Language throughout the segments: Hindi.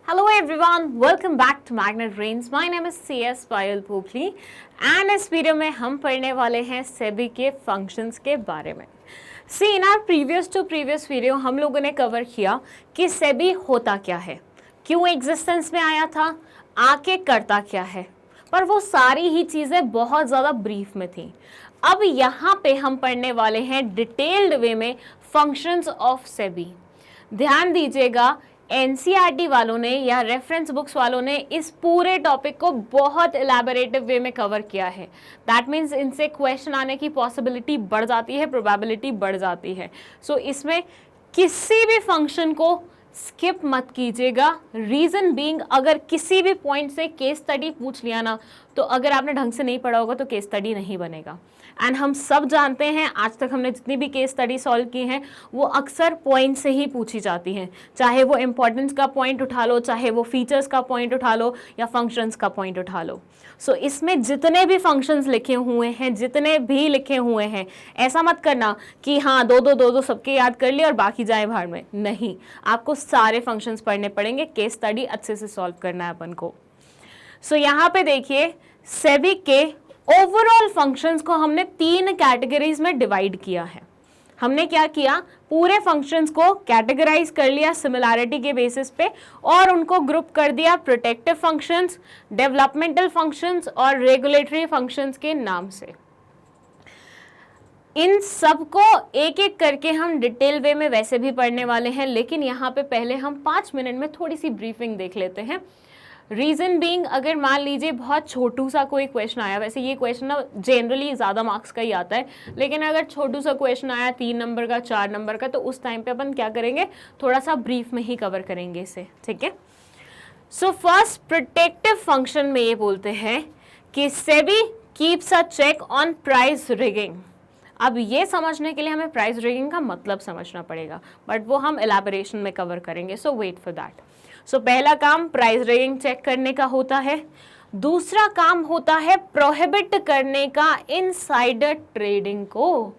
Hello everyone, welcome back to Magnet Brains. My name is CS Payal Popli and इस वीडियो में हम पढ़ने वाले हैं सेबी के फंक्शंस के बारे में. सी इन आवर प्रीवियस वीडियो हम लोगों ने कवर किया कि सेबी होता क्या है, क्यों एग्जिस्टेंस में आया था, आके करता क्या है, पर वो सारी ही चीज़ें बहुत ज़्यादा ब्रीफ में थी. अब यहाँ पे हम पढ़ने वाले हैं डिटेल्ड वे में फंक्शंस ऑफ सेबी. ध्यान दीजिएगा, एनसीईआरटी वालों ने या रेफरेंस बुक्स वालों ने इस पूरे टॉपिक को बहुत इलैबोरेटिव वे में कवर किया है. दैट मीन्स इनसे क्वेश्चन आने की पॉसिबिलिटी बढ़ जाती है, प्रोबेबिलिटी बढ़ जाती है. सो इसमें किसी भी फंक्शन को स्किप मत कीजिएगा. रीज़न बीइंग, अगर किसी भी पॉइंट से केस स्टडी पूछ लिया ना, तो अगर आपने ढंग से नहीं पढ़ा होगा तो केस स्टडी नहीं बनेगा. एंड हम सब जानते हैं, आज तक हमने जितनी भी केस स्टडी सॉल्व की हैं वो अक्सर पॉइंट से ही पूछी जाती हैं. चाहे वो इम्पोर्टेंस का पॉइंट उठा लो, चाहे वो फीचर्स का पॉइंट उठा लो या फंक्शंस का पॉइंट उठा लो. सो इसमें जितने भी फंक्शंस लिखे हुए हैं, जितने भी लिखे हुए हैं, ऐसा मत करना कि हाँ दो सबके याद कर लिए और बाकी जाए भाड़ में. नहीं, आपको सारे फंक्शंस पढ़ने पड़ेंगे. केस स्टडी अच्छे से सॉल्व करना है अपन को. सो यहाँ पे देखिए, सेबी के ओवरऑल फंक्शंस को हमने 3 कैटेगरीज में डिवाइड किया है. हमने क्या किया, पूरे फंक्शंस को कैटेगराइज कर लिया सिमिलैरिटी के बेसिस पे और उनको ग्रुप कर दिया प्रोटेक्टिव फंक्शंस, डेवलपमेंटल फंक्शंस और रेगुलेटरी फंक्शंस के नाम से. इन सबको एक एक करके हम डिटेल वे में वैसे भी पढ़ने वाले हैं, लेकिन यहाँ पे पहले हम 5 मिनट में थोड़ी सी ब्रीफिंग देख लेते हैं. रीज़न बीइंग, अगर मान लीजिए बहुत छोटू सा कोई क्वेश्चन आया, वैसे ये क्वेश्चन ना जनरली ज़्यादा मार्क्स का ही आता है, लेकिन अगर छोटू सा क्वेश्चन आया 3 नंबर का, 4 नंबर का, तो उस टाइम पे अपन क्या करेंगे, थोड़ा सा ब्रीफ में ही कवर करेंगे इसे. ठीक है. सो फर्स्ट, प्रोटेक्टिव फंक्शन में ये बोलते हैं कि SEBI keeps a check on price rigging. अब ये समझने के लिए हमें प्राइस रिगिंग का मतलब समझना पड़ेगा, बट वो हम एलैबोरेशन में कवर करेंगे. सो वेट फॉर दैट. सो पहला काम प्राइस रिगिंग चेक करने का होता है. दूसरा काम होता है प्रोहिबिट करने का इनसाइडर ट्रेडिंग को.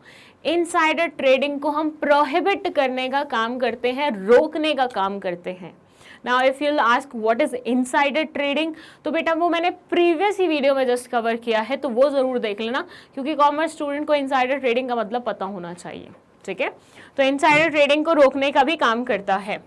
इनसाइडर ट्रेडिंग को हम प्रोहिबिट करने का काम करते हैं, रोकने का काम करते हैं. Now if you ask what is insider trading, तो बेटा वो मैंने प्रीवियस ही वीडियो में जस्ट कवर किया है, तो वो जरूर देख लेना, क्योंकि कॉमर्स स्टूडेंट को इनसाइडर ट्रेडिंग का मतलब पता होना चाहिए. ठीक है. तो इनसाइडर ट्रेडिंग को रोकने का भी काम करता है.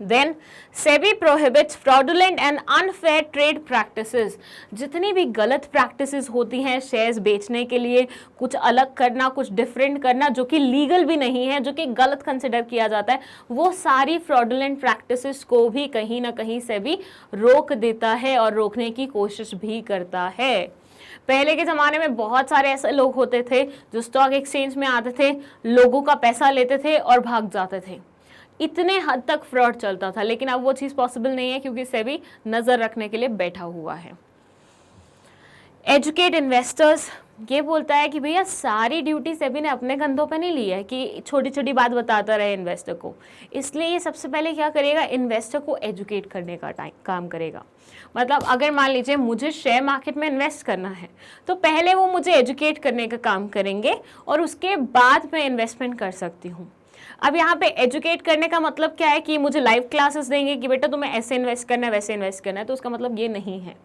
Then SEBI prohibits fraudulent and unfair trade practices. जितनी भी गलत प्रैक्टिसेस होती हैं शेयर्स बेचने के लिए, कुछ अलग करना, कुछ डिफरेंट करना जो कि लीगल भी नहीं है, जो कि गलत कंसिडर किया जाता है, वो सारी फ्रॉडुलेंट प्रैक्टिसेस को भी कहीं ना कहीं SEBI रोक देता है और रोकने की कोशिश भी करता है. पहले के ज़माने में बहुत सारे ऐसे लोग होते थे जो स्टॉक एक्सचेंज में आते थे, लोगों का पैसा लेते थे और भाग जाते थे. इतने हद तक फ्रॉड चलता था, लेकिन अब वो चीज़ पॉसिबल नहीं है क्योंकि सेबी नज़र रखने के लिए बैठा हुआ है. एजुकेट इन्वेस्टर्स, ये बोलता है कि भैया सारी ड्यूटी सेबी ने अपने कंधों पे नहीं ली है कि छोटी छोटी बात बताता रहे इन्वेस्टर को. इसलिए ये सबसे पहले क्या करेगा, इन्वेस्टर को एजुकेट करने का काम करेगा. मतलब अगर मान लीजिए मुझे शेयर मार्केट में इन्वेस्ट करना है, तो पहले वो मुझे एजुकेट करने का काम करेंगे और उसके बाद मैं इन्वेस्टमेंट कर सकती हूँ. अब यहाँ पे एजुकेट करने का मतलब क्या है कि मुझे लाइव क्लासेस देंगे कि बेटा तुम्हें ऐसे इन्वेस्ट करना है, वैसे इन्वेस्ट करना है, तो उसका मतलब ये नहीं है.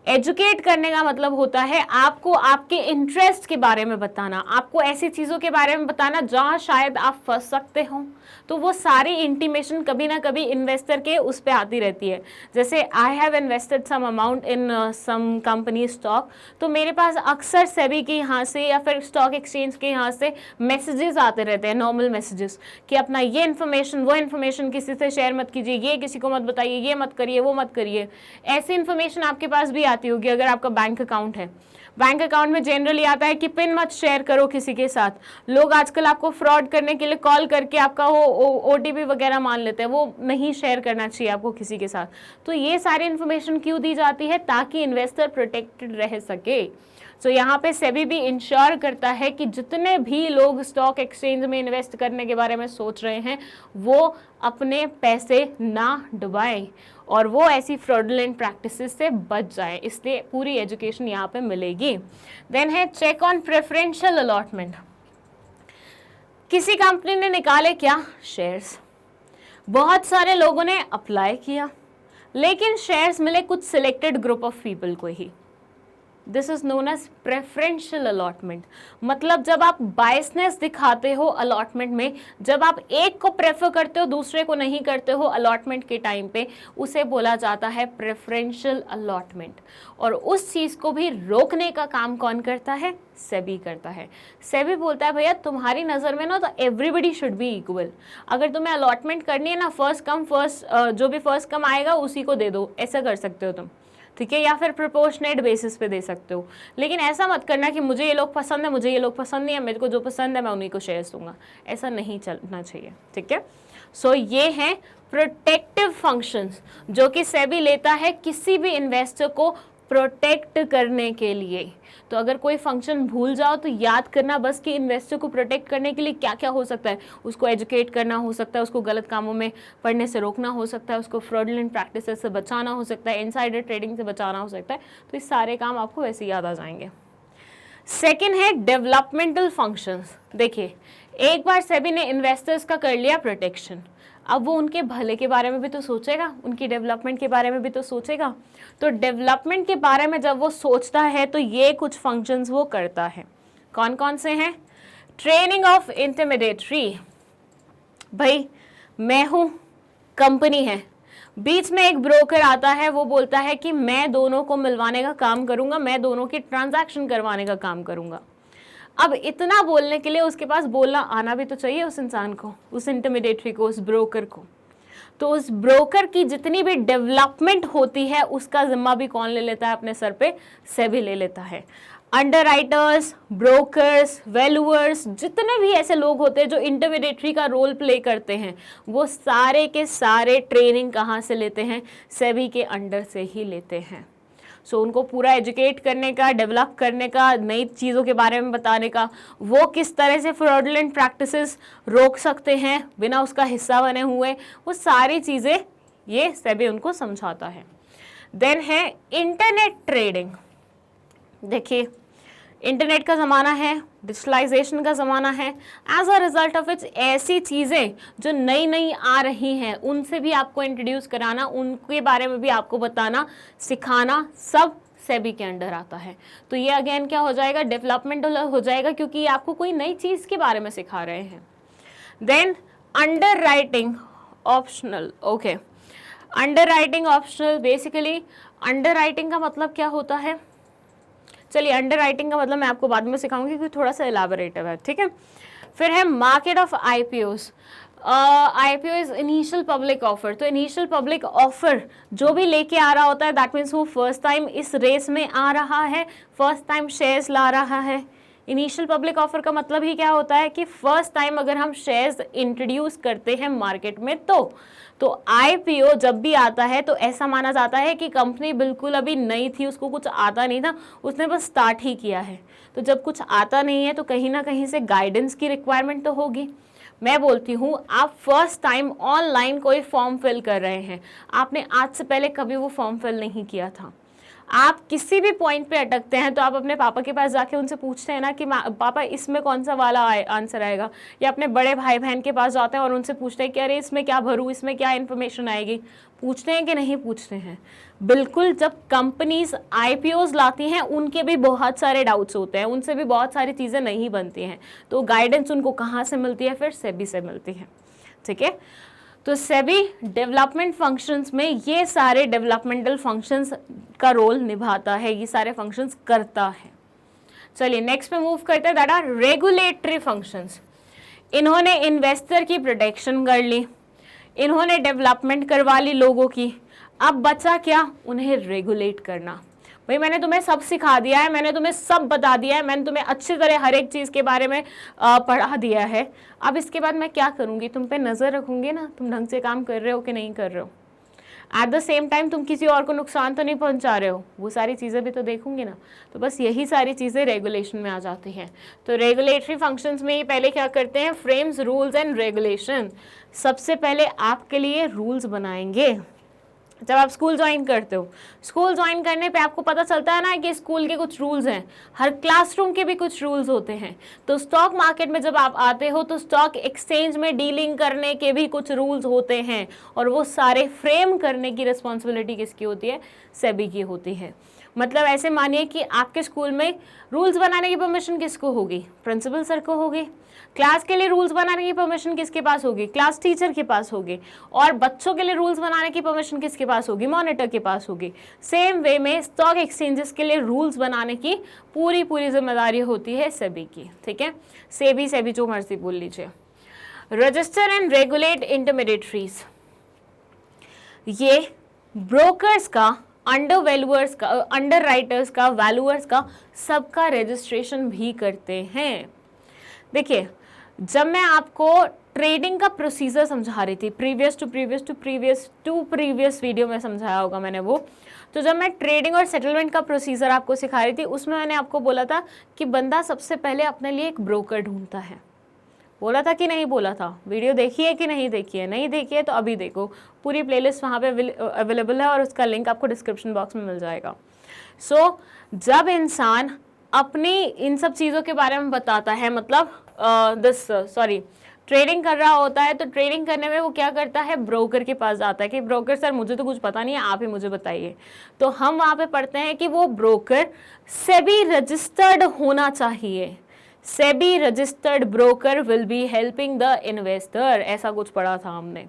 एजुकेट करने का मतलब होता है आपको आपके इंटरेस्ट के बारे में बताना, आपको ऐसी चीज़ों के बारे में बताना जहाँ शायद आप फंस सकते हो. तो वो सारी इंटीमेशन कभी ना कभी इन्वेस्टर के उस पर आती रहती है. जैसे I have invested some amount in some company stock, तो मेरे पास अक्सर सेबी के यहाँ से या फिर स्टॉक एक्सचेंज के यहाँ से मैसेजेस आते रहते हैं, नॉर्मल मैसेजेस, कि अपना ये इन्फॉर्मेशन वो इन्फॉर्मेशन किसी से शेयर मत कीजिए, ये किसी को मत बताइए, ये मत करिए, वो मत करिए. ऐसी इन्फॉर्मेशन आपके पास भी आती होगी अगर आपका बैंक अकाउंट है. बैंक अकाउंट में जनरली आता है कि पिन मत शेयर करो किसी के साथ. लोग आजकल आपको फ्रॉड करने के लिए कॉल करके आपका वो OTP वगैरह मान लेते हैं, वो नहीं शेयर करना चाहिए आपको किसी के साथ. तो ये सारी इन्फॉर्मेशन क्यों दी जाती है, ताकि इन्वेस्टर प्रोटेक्टेड रह सके. सो यहाँ पे सेबी भी इंश्योर करता है कि जितने भी लोग स्टॉक एक्सचेंज में इन्वेस्ट करने के बारे में सोच रहे हैं वो अपने पैसे ना डुबाएं और वो ऐसी फ्रॉडुलेंट प्रैक्टिसेस से बच जाए. इसलिए पूरी एजुकेशन यहाँ पे मिलेगी. देन है चेक ऑन प्रेफरेंशियल अलॉटमेंट. किसी कंपनी ने निकाले क्या, शेयर्स, बहुत सारे लोगों ने अप्लाई किया, लेकिन शेयर्स मिले कुछ सिलेक्टेड ग्रुप ऑफ पीपल को ही। This is known as preferential allotment. मतलब जब आप बायसनेस दिखाते हो अलॉटमेंट में, जब आप एक को प्रेफर करते हो दूसरे को नहीं करते हो अलॉटमेंट के टाइम पे, उसे बोला जाता है प्रेफरेंशियल अलॉटमेंट। और उस चीज को भी रोकने का काम कौन करता है? सेबी करता है। सेबी बोलता है भैया तुम्हारी नजर में ना तो एवरीबडी शुड बी इक्वल। अगर तुम्हें अलॉटमेंट करनी है ना, फर्स्ट कम फर्स्ट, जो भी फर्स्ट कम आएगा उसी को दे दो, ऐसा कर सकते हो तुम, ठीक है, या फिर प्रोपोर्शनेट बेसिस पे दे सकते हो। लेकिन ऐसा मत करना कि मुझे ये लोग पसंद है, मुझे ये लोग पसंद नहीं है, मेरे को जो पसंद है मैं उन्हीं को शेयर्स दूंगा, ऐसा नहीं चलना चाहिए, ठीक है। सो ये हैं प्रोटेक्टिव फंक्शंस जो कि सेबी लेता है किसी भी इन्वेस्टर को प्रोटेक्ट करने के लिए। तो अगर कोई फंक्शन भूल जाओ तो याद करना बस कि इन्वेस्टर को प्रोटेक्ट करने के लिए क्या क्या हो सकता है। उसको एजुकेट करना हो सकता है, उसको गलत कामों में पढ़ने से रोकना हो सकता है, उसको फ्रॉडुलेंट प्रैक्टिसेस से बचाना हो सकता है, इनसाइडर ट्रेडिंग से बचाना हो सकता है। तो ये सारे काम आपको वैसे याद आ जाएंगे। सेकेंड है डेवलपमेंटल फंक्शंस। देखिए, एक बार सेबी ने इन्वेस्टर्स का कर लिया प्रोटेक्शन, अब वो उनके भले के बारे में भी तो सोचेगा, उनकी डेवलपमेंट के बारे में भी तो सोचेगा। तो डेवलपमेंट के बारे में जब वो सोचता है तो ये कुछ फंक्शंस वो करता है। कौन कौन से हैं? Training of intermediary. भाई मैं हूँ, कंपनी है, बीच में एक ब्रोकर आता है, वो बोलता है कि मैं दोनों को मिलवाने का काम करूंगा, मैं दोनों की ट्रांजैक्शन करवाने का काम करूंगा। अब इतना बोलने के लिए उसके पास बोलना आना भी तो चाहिए उस इंसान को, उस इंटरमीडिएटरी को, उस ब्रोकर को। तो उस ब्रोकर की जितनी भी डेवलपमेंट होती है उसका जिम्मा भी कौन ले लेता है अपने सर पे? सेबी ले लेता है। अंडरराइटर्स, ब्रोकर्स, वैल्यूअर्स, जितने भी ऐसे लोग होते हैं जो इंटरमीडिएटरी का रोल प्ले करते हैं, वो सारे के सारे ट्रेनिंग कहाँ से लेते हैं? सेबी के अंडर से ही लेते हैं। सो उनको पूरा एजुकेट करने का, डेवलप करने का, नई चीज़ों के बारे में बताने का, वो किस तरह से फ्रॉडुलेंट प्रैक्टिसेस रोक सकते हैं बिना उसका हिस्सा बने हुए, वो सारी चीज़ें ये सेबी उनको समझाता है। देन है इंटरनेट ट्रेडिंग। देखिए, इंटरनेट का ज़माना है, डिजिटलाइजेशन का ज़माना है। As a result of its ऐसी चीज़ें जो नई नई आ रही हैं उनसे भी आपको इंट्रोड्यूस कराना, उनके बारे में भी आपको बताना, सिखाना, सब सेबी के अंडर आता है। तो ये अगेन क्या हो जाएगा? डेवलपमेंटल हो जाएगा, क्योंकि आपको कोई नई चीज़ के बारे में सिखा रहे हैं। Then underwriting optional. Okay, underwriting optional, basically underwriting का मतलब क्या होता है? चलिए, अंडर राइटिंग का मतलब मैं आपको बाद में सिखाऊंगी क्योंकि थोड़ा सा एलाबोरेटिव है, ठीक है। फिर है market of IPOs. IPO is initial public offer. तो इनिशियल पब्लिक ऑफर जो भी लेके आ रहा होता है, दैट मीन्स वो फर्स्ट टाइम इस रेस में आ रहा है, फर्स्ट टाइम शेयर्स ला रहा है। इनिशियल पब्लिक ऑफर का मतलब ही क्या होता है कि फर्स्ट टाइम अगर हम शेयर्स इंट्रोड्यूस करते हैं मार्केट में तो आईपीओ जब भी आता है तो ऐसा माना जाता है कि कंपनी बिल्कुल अभी नई थी, उसको कुछ आता नहीं था, उसने बस स्टार्ट ही किया है। तो जब कुछ आता नहीं है तो कहीं ना कहीं से गाइडेंस की रिक्वायरमेंट तो होगी। मैं बोलती हूँ, आप फर्स्ट टाइम ऑनलाइन कोई फॉर्म फिल कर रहे हैं, आपने आज से पहले कभी वो फॉर्म फिल नहीं किया था, आप किसी भी पॉइंट पे अटकते हैं तो आप अपने पापा के पास जाके उनसे पूछते हैं ना कि पापा इसमें कौन सा वाला आंसर आएगा, या अपने बड़े भाई बहन के पास जाते हैं और उनसे पूछते हैं कि अरे इसमें क्या भरूँ, इसमें क्या इन्फॉर्मेशन आएगी। पूछते हैं कि नहीं पूछते हैं? बिल्कुल। जब कंपनीज आईपीओज लाती हैं उनके भी बहुत सारे डाउट्स होते हैं, उनसे भी बहुत सारी चीज़ें नहीं बनती हैं, तो गाइडेंस उनको कहाँ से मिलती है? फिर सेबी से मिलती है, ठीक है। तो सेबी डेवलपमेंट फंक्शंस में ये सारे डेवलपमेंटल फंक्शंस का रोल निभाता है, ये सारे फंक्शंस करता है। चलिए नेक्स्ट पे मूव करते हैं, दैट आर रेगुलेटरी फंक्शंस। इन्होंने इन्वेस्टर की प्रोटेक्शन कर ली, इन्होंने डेवलपमेंट करवा ली लोगों की, अब बचा क्या? उन्हें रेगुलेट करना। भाई मैंने तुम्हें सब सिखा दिया है, मैंने तुम्हें सब बता दिया है, मैंने तुम्हें अच्छी तरह हर एक चीज़ के बारे में पढ़ा दिया है, अब इसके बाद मैं क्या करूँगी? तुम पे नज़र रखूँगी ना, तुम ढंग से काम कर रहे हो कि नहीं कर रहे हो। एट द सेम टाइम तुम किसी और को नुकसान तो नहीं पहुंचा रहे हो, वो सारी चीज़ें भी तो देखूंगी ना। तो बस यही सारी चीज़ें रेगुलेशन में आ जाती हैं। तो रेगुलेटरी फंक्शंस में ये पहले क्या करते हैं? Frames rules and regulation. सबसे पहले आपके लिए रूल्स बनाएंगे, जब आप स्कूल ज्वाइन करते हो, स्कूल ज्वाइन करने पे आपको पता चलता है ना कि स्कूल के कुछ रूल्स हैं, हर क्लासरूम के भी कुछ रूल्स होते हैं। तो स्टॉक मार्केट में जब आप आते हो तो स्टॉक एक्सचेंज में डीलिंग करने के भी कुछ रूल्स होते हैं, और वो सारे फ्रेम करने की रिस्पॉन्सिबिलिटी किसकी होती है? सेबी की होती है। मतलब ऐसे मानिए कि आपके स्कूल में रूल्स बनाने की परमिशन किसको होगी? प्रिंसिपल सर को होगी। क्लास के लिए रूल्स बनाने की परमिशन किसके पास होगी? क्लास टीचर के पास होगी। और बच्चों के लिए रूल्स बनाने की परमिशन किसके पास होगी? मॉनिटर के पास होगी। सेम वे में स्टॉक एक्सचेंजेस के लिए रूल्स बनाने की पूरी जिम्मेदारी होती है सेबी की। ठीक है, सेबी जो मर्जी बोल लीजिए। रजिस्टर एंड रेगुलेट इंटरमीडिएटरीज, ये ब्रोकर्स का, अंडर वैल्यूअर्स का, अंडर राइटर्स का, वैल्यूअर्स का, सबका रजिस्ट्रेशन भी करते हैं। देखिए, जब मैं आपको ट्रेडिंग का प्रोसीजर समझा रही थी, प्रीवियस वीडियो में समझाया होगा मैंने वो, तो जब मैं ट्रेडिंग और सेटलमेंट का प्रोसीजर आपको सिखा रही थी, उसमें मैंने आपको बोला था कि बंदा सबसे पहले अपने लिए एक ब्रोकर ढूंढता है। बोला था कि नहीं बोला था? वीडियो देखी है कि नहीं देखी है? नहीं देखी है तो अभी देखो, पूरी प्लेलिस्ट वहाँ पे अवेलेबल है और उसका लिंक आपको डिस्क्रिप्शन बॉक्स में मिल जाएगा। सो जब इंसान अपनी इन सब चीज़ों के बारे में बताता है, मतलब ट्रेडिंग कर रहा होता है, तो ट्रेडिंग करने में वो क्या करता है? ब्रोकर के पास जाता है कि ब्रोकर सर मुझे तो कुछ पता नहीं है, आप ही मुझे बताइए। तो हम वहाँ पे पढ़ते हैं कि वो ब्रोकर सेबी रजिस्टर्ड होना चाहिए। SEBI registered broker will be helping the investor, ऐसा कुछ पढ़ा था हमने।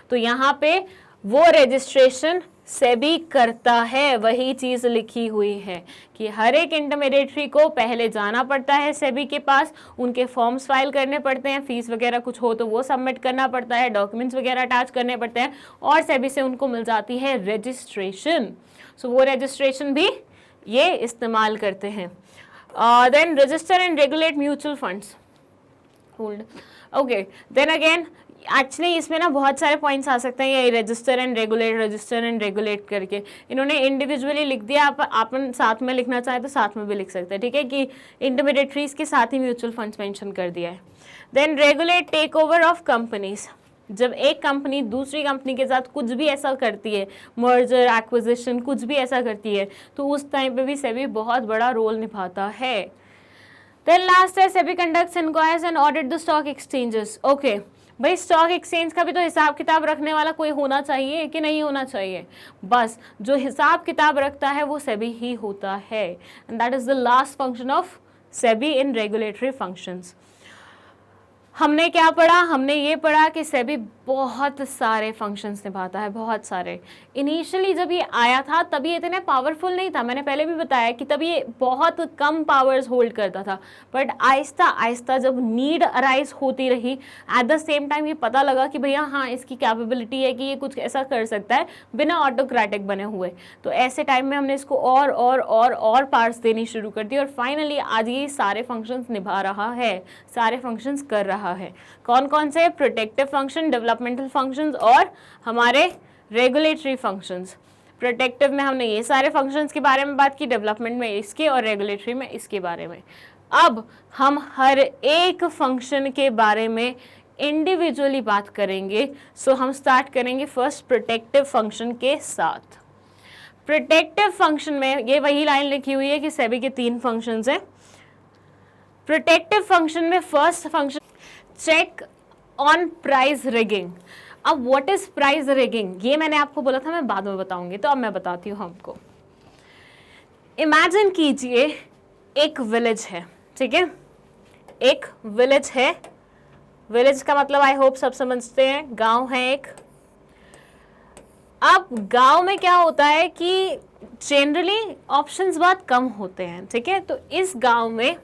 तो यहाँ पे वो रजिस्ट्रेशन सेबी करता है, वही चीज लिखी हुई है कि हर एक इंटरमीडिएटरी को पहले जाना पड़ता है सेबी के पास, उनके फॉर्म्स फाइल करने पड़ते हैं, फीस वगैरह कुछ हो तो वो सबमिट करना पड़ता है, डॉक्यूमेंट्स वगैरह अटैच करने पड़ते हैं, और सेबी से उनको मिल जाती है रजिस्ट्रेशन। सो वो रजिस्ट्रेशन भी ये इस्तेमाल करते हैं। Then register and regulate mutual funds, hold, okay. Then again actually इसमें ना बहुत सारे पॉइंट्स आ सकते हैं, ये रजिस्टर एंड रेगुलेट करके इन्होंने इंडिविजुअली लिख दिया। आप साथ में लिखना चाहे तो साथ में भी लिख सकते हैं, ठीक है, कि इंटरमीडिएटरीज के साथ ही म्यूचुअल फंड्स मेंशन कर दिया है। Then regulate take over of companies, जब एक कंपनी दूसरी कंपनी के साथ कुछ भी ऐसा करती है, मर्जर एक्विजिशन कुछ भी ऐसा करती है, तो उस टाइम पे भी सेबी बहुत बड़ा रोल निभाता है। देन लास्ट है SEBI conducts inquiries and audit the stock exchanges. Okay भाई, स्टॉक एक्सचेंज का भी तो हिसाब किताब रखने वाला कोई होना चाहिए कि नहीं होना चाहिए? बस जो हिसाब किताब रखता है वो सेबी ही होता है, and that is the last function of SEBI in regulatory functions. हमने क्या पढ़ा? हमने ये पढ़ा कि सेबी बहुत सारे फंक्शंस निभाता है, बहुत सारे। इनिशियली जब ये आया था तब ये इतने पावरफुल नहीं था, मैंने पहले भी बताया कि तब ये बहुत कम पावर्स होल्ड करता था, बट आहिस्ता आहिस्ता जब नीड अराइज होती रही, एट द सेम टाइम ये पता लगा कि भैया हाँ इसकी कैपेबिलिटी है कि ये कुछ ऐसा कर सकता है बिना ऑटोक्रेटिक बने हुए, तो ऐसे टाइम में हमने इसको और पार्ट्स देनी शुरू कर दी, और फाइनली आज ये सारे फंक्शंस निभा रहा है, सारे फंक्शंस कर रहा है। कौन कौन से? प्रोटेक्टिव फंक्शन, डेवलपमेंटल फंक्शंस और हमारे रेगुलेटरी फंक्शंस। प्रोटेक्टिव में हमने ये सारे फंक्शंस के बारे में बात की, डेवलपमेंट में इसके और रेगुलेटरी में इसके बारे में। अब हम हर एक फंक्शन के बारे में इंडिविजुअली बात करेंगे। सो हम स्टार्ट करेंगे फर्स्ट प्रोटेक्टिव फंक्शन के साथ। प्रोटेक्टिव फंक्शन में ये वही लाइन लिखी हुई है कि सेबी के 3 फंक्शंस हैं। प्रोटेक्टिव फंक्शन में first function check on price rigging. अब व्हाट इज प्राइस रिगिंग, ये मैंने आपको बोला था मैं बाद में बताऊंगी, तो अब मैं बताती हूँ हमको। इमेजिन कीजिए एक विलेज है, ठीक है, एक विलेज है। विलेज का मतलब आई होप सब समझते हैं, गांव है एक। अब गांव में क्या होता है कि जनरली ऑप्शंस बहुत कम होते हैं, ठीक है। तो इस गांव में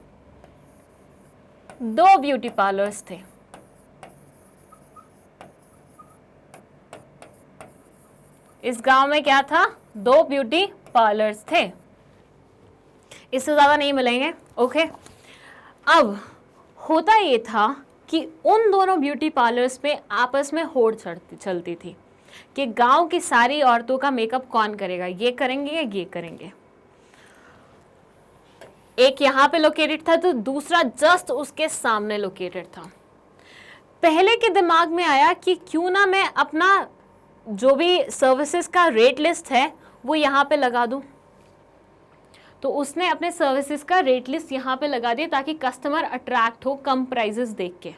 2 ब्यूटी पार्लर्स थे। इस गांव में क्या था? 2 ब्यूटी पार्लर्स थे, इससे ज्यादा नहीं मिलेंगे, ओके। अब होता ये था कि उन दोनों ब्यूटी पार्लर्स में आपस में होड़ चलती थी कि गांव की सारी औरतों का मेकअप कौन करेगा, ये करेंगे या ये करेंगे। एक यहाँ पे लोकेटेड था तो दूसरा जस्ट उसके सामने लोकेटेड था। पहले के दिमाग में आया कि क्यों ना मैं अपना जो भी सर्विसेज का रेट लिस्ट है वो यहाँ पे लगा दूँ। तो उसने अपने सर्विसेज का रेट लिस्ट यहाँ पे लगा दिया ताकि कस्टमर अट्रैक्ट हो कम प्राइजेस देख के।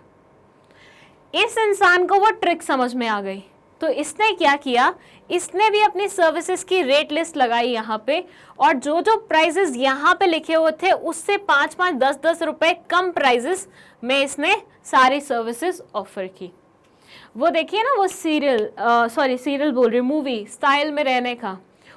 इस इंसान को वो ट्रिक समझ में आ गई, तो इसने क्या किया, इसने भी अपनी सर्विसेज की रेट लिस्ट लगाई यहाँ पे, और जो जो प्राइजेस यहाँ पे लिखे हुए थे उससे 5-5, 10-10 रुपए कम प्राइजेस में इसने सारी सर्विसेज ऑफर की। वो देखिए ना, वो सीरियल बोल रही, मूवी स्टाइल में रहने का,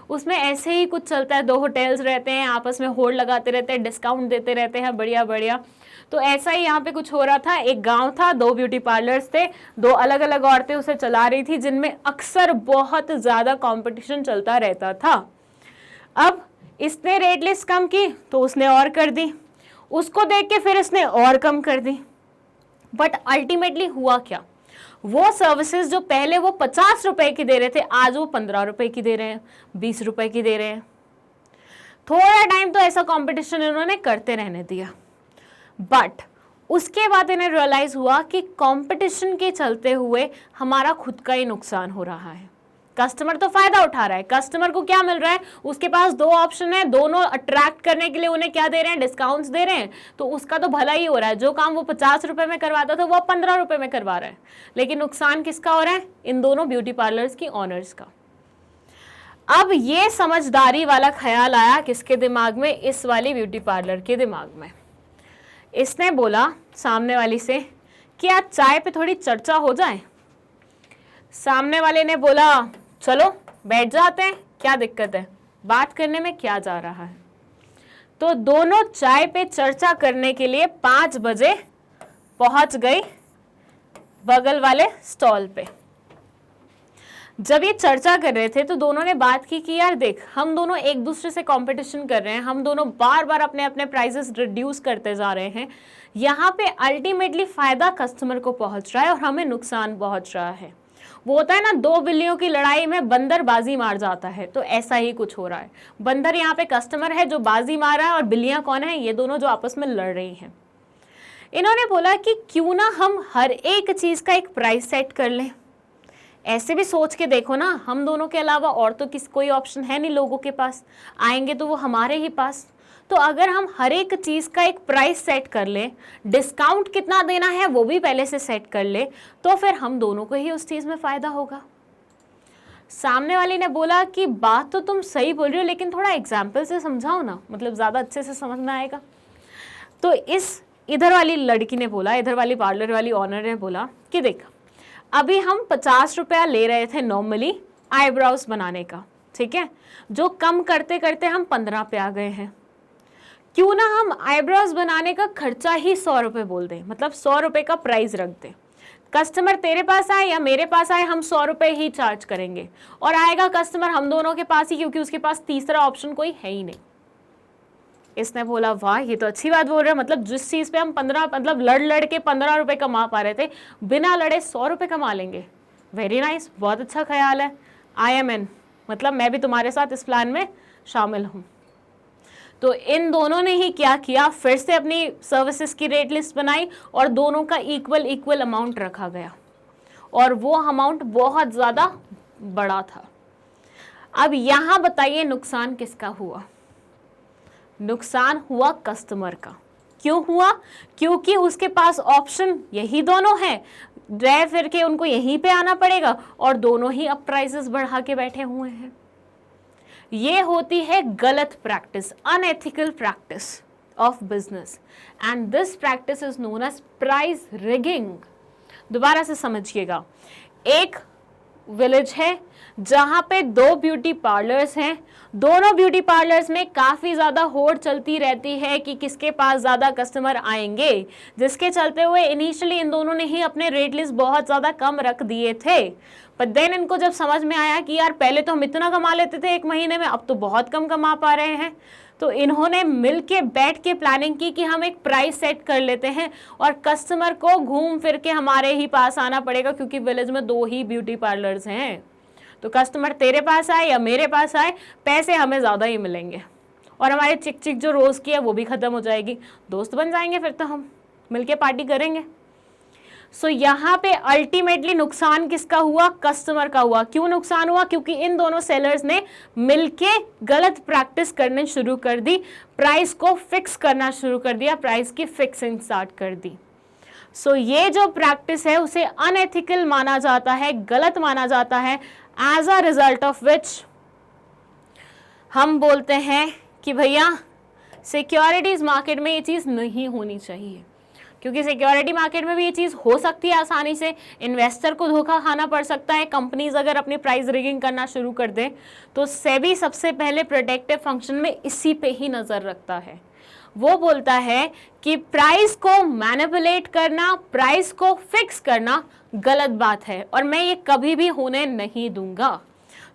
उसमें ऐसे ही कुछ चलता है, 2 होटल्स रहते हैं, आपस में होड़ लगाते रहते हैं, डिस्काउंट देते रहते हैं, बढ़िया बढ़िया। तो ऐसा ही यहाँ पे कुछ हो रहा था। एक गांव था, 2 ब्यूटी पार्लर्स थे, 2 अलग अलग औरतें उसे चला रही थी, जिनमें अक्सर बहुत ज़्यादा कंपटीशन चलता रहता था। अब इसने रेट लिस्ट कम की तो उसने और कर दी, उसको देख के फिर इसने और कम कर दी। बट अल्टीमेटली हुआ क्या, वो सर्विसेज जो पहले वो 50 रुपए की दे रहे थे, आज वो 15 रुपए की दे रहे हैं, 20 रुपए की दे रहे हैं। थोड़ा टाइम तो ऐसा कंपटीशन इन्होंने करते रहने दिया, बट उसके बाद इन्हें रियलाइज हुआ कि कंपटीशन के चलते हुए हमारा खुद का ही नुकसान हो रहा है। कस्टमर तो फायदा उठा रहा है, कस्टमर को क्या मिल रहा है, उसके पास 2 ऑप्शन है, दोनों अट्रैक्ट करने के लिए उन्हें क्या दे रहे हैं, डिस्काउंट्स दे रहे हैं, तो उसका तो भला ही हो रहा है। जो काम वो 50 रुपए में करवाता था वो 15 रुपए में करवा रहा है, लेकिन नुकसान किसका हो रहा है, इन दोनों ब्यूटी पार्लर्स की ऑनर्स का। अब ये समझदारी वाला ख्याल आया किसके दिमाग में, इस वाली ब्यूटी पार्लर के दिमाग में। इसने बोला सामने वाली से कि आज चाय पे थोड़ी चर्चा हो जाए। सामने वाले ने बोला चलो बैठ जाते हैं, क्या दिक्कत है, बात करने में क्या जा रहा है। तो दोनों चाय पे चर्चा करने के लिए 5 बजे पहुंच गई बगल वाले स्टॉल पे। जब ये चर्चा कर रहे थे तो दोनों ने बात की कि यार देख, हम दोनों एक दूसरे से कंपटीशन कर रहे हैं, हम दोनों बार बार अपने अपने प्राइसेस रिड्यूस करते जा रहे हैं, यहाँ पे अल्टीमेटली फायदा कस्टमर को पहुंच रहा है और हमें नुकसान पहुंच रहा है। वो होता है ना, 2 बिल्लियों की लड़ाई में बंदर बाजी मार जाता है, तो ऐसा ही कुछ हो रहा है। बंदर यहाँ पे कस्टमर है जो बाजी मार रहा है, और बिल्लियां कौन है, ये दोनों जो आपस में लड़ रही हैं। इन्होंने बोला कि क्यों ना हम हर एक चीज का एक प्राइस सेट कर लें। ऐसे भी सोच के देखो ना, हम दोनों के अलावा और तो कोई ऑप्शन है नहीं लोगों के पास, आएंगे तो वो हमारे ही पास। तो अगर हम हर एक चीज़ का एक प्राइस सेट कर लें, डिस्काउंट कितना देना है वो भी पहले से सेट कर ले, तो फिर हम दोनों को ही उस चीज़ में फ़ायदा होगा। सामने वाली ने बोला कि बात तो तुम सही बोल रही हो, लेकिन थोड़ा एग्जाम्पल से समझाओ ना, मतलब ज़्यादा अच्छे से समझ में आएगा। तो इधर वाली लड़की ने बोला, इधर वाली पार्लर वाली ऑनर ने बोला कि देख, अभी हम 50 रुपया ले रहे थे नॉर्मली आईब्रोज बनाने का, ठीक है, जो कम करते करते हम 15 पे आ गए हैं। क्यों ना हम आईब्रोज बनाने का खर्चा ही 100 रुपये बोल दें, मतलब 100 रुपये का प्राइस रख दें। कस्टमर तेरे पास आए या मेरे पास आए, हम 100 रुपये ही चार्ज करेंगे, और आएगा कस्टमर हम दोनों के पास ही, क्योंकि उसके पास तीसरा ऑप्शन कोई है ही नहीं। इसने बोला वाह, ये तो अच्छी बात बोल रहे हैं, मतलब जिस चीज़ पे हम 15, मतलब लड़ के 15 रुपये कमा पा रहे थे, बिना लड़े 100 रुपये कमा लेंगे। वेरी नाइस, बहुत अच्छा ख्याल है, आई एम इन, मतलब मैं भी तुम्हारे साथ इस प्लान में शामिल हूँ। तो इन दोनों ने ही क्या किया, फिर से अपनी सर्विसेज की रेट लिस्ट बनाई और दोनों का इक्वल अमाउंट रखा गया, और वो अमाउंट बहुत ज़्यादा बड़ा था। अब यहाँ बताइए नुकसान किसका हुआ? नुकसान हुआ कस्टमर का। क्यों हुआ? क्योंकि उसके पास ऑप्शन यही दोनों हैं, रह फिर के उनको यहीं पे आना पड़ेगा, और दोनों ही अब प्राइसेस बढ़ा के बैठे हुए हैं। ये होती है गलत practice, unethical practice of business, and this practice is known as price rigging. दोबारा से समझिएगा, एक विलेज है जहां पे 2 ब्यूटी पार्लर्स हैं, दोनों ब्यूटी पार्लर्स में काफ़ी ज़्यादा होड़ चलती रहती है कि किसके पास ज़्यादा कस्टमर आएंगे, जिसके चलते हुए इनिशियली इन दोनों ने ही अपने रेट लिस्ट बहुत ज़्यादा कम रख दिए थे। पर देन इनको जब समझ में आया कि यार पहले तो हम इतना कमा लेते थे एक महीने में, अब तो बहुत कम कमा पा रहे हैं, तो इन्होंने मिलके बैठ के प्लानिंग की कि हम एक प्राइस सेट कर लेते हैं और कस्टमर को घूम फिर के हमारे ही पास आना पड़ेगा, क्योंकि विलेज में 2 ही ब्यूटी पार्लर्स हैं। तो कस्टमर तेरे पास आए या मेरे पास आए, पैसे हमें ज़्यादा ही मिलेंगे, और हमारी चिक चिक जो रोज़ की है वो भी ख़त्म हो जाएगी, दोस्त बन जाएंगे, फिर तो हम मिलके पार्टी करेंगे। सो यहाँ पे अल्टीमेटली नुकसान किसका हुआ? कस्टमर का हुआ। क्यों नुकसान हुआ? क्योंकि इन दोनों सेलर्स ने मिलके गलत प्रैक्टिस करने शुरू कर दी, प्राइस को फिक्स करना शुरू कर दिया, प्राइस की फिक्सिंग स्टार्ट कर दी। सो ये जो प्रैक्टिस है उसे अनएथिकल माना जाता है, गलत माना जाता है, as a result of which हम बोलते हैं कि भैया सिक्योरिटीज मार्केट में ये चीज़ नहीं होनी चाहिए, क्योंकि सिक्योरिटी मार्केट में भी ये चीज़ हो सकती है आसानी से, इन्वेस्टर को धोखा खाना पड़ सकता है, कंपनीज अगर अपनी प्राइस रिगिंग करना शुरू कर दें। तो सेबी सबसे पहले प्रोटेक्टिव फंक्शन में इसी पे ही नज़र रखता है। वो बोलता है कि प्राइस को मैनिपुलेट करना, प्राइस को फिक्स करना गलत बात है और मैं ये कभी भी होने नहीं दूंगा।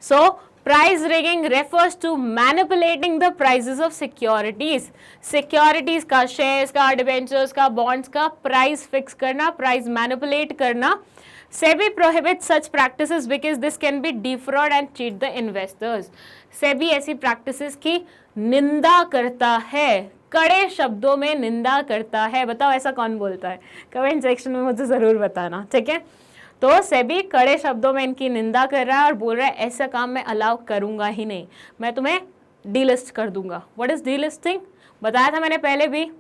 So price rigging refers to manipulating the prices of securities. Securities का, शेयर्स का, डिबेंचर्स का, बॉन्ड्स का प्राइस फिक्स करना, प्राइस मैनिपुलेट करना। SEBI prohibits such practices because this can be defraud and cheat the investors. SEBI ऐसी प्रैक्टिसेस की निंदा करता है, कड़े शब्दों में निंदा करता है। बताओ ऐसा कौन बोलता है? कमेंट सेक्शन में मुझे ज़रूर बताना, ठीक है। तो सेबी कड़े शब्दों में इनकी निंदा कर रहा है और बोल रहा है ऐसा काम मैं अलाउ करूंगा ही नहीं, मैं तुम्हें डीलिस्ट कर दूंगा। What is delisting? बताया था मैंने पहले भी।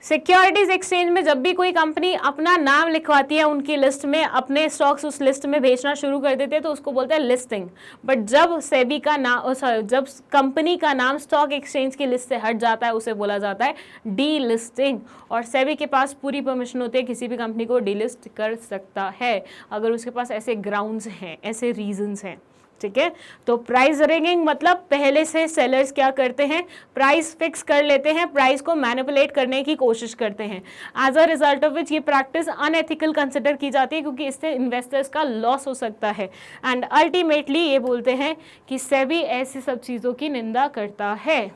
सिक्योरिटीज एक्सचेंज में जब भी कोई कंपनी अपना नाम लिखवाती है उनकी लिस्ट में, अपने स्टॉक्स उस लिस्ट में बेचना शुरू कर देते हैं तो उसको बोलते हैं लिस्टिंग। बट जब सेबी का नाम, जब कंपनी का नाम स्टॉक एक्सचेंज की लिस्ट से हट जाता है उसे बोला जाता है डी लिस्टिंग। और सेबी के पास पूरी परमिशन होती है, किसी भी कंपनी को डीलिस्ट कर सकता है अगर उसके पास ऐसे ग्राउंड्स हैं, ऐसे रीजंस हैं, ठीक है। तो प्राइस रिगिंग मतलब पहले से सेलर्स क्या करते हैं? प्राइस फिक्स कर लेते हैं, प्राइस को मैनिपुलेट करने की कोशिश करते हैं। As a result of which ये प्रैक्टिस अनएथिकल कंसिडर की जाती है क्योंकि इससे इन्वेस्टर्स का लॉस हो सकता है। एंड अल्टीमेटली ये बोलते हैं कि सेबी ऐसी सब चीज़ों की निंदा करता है।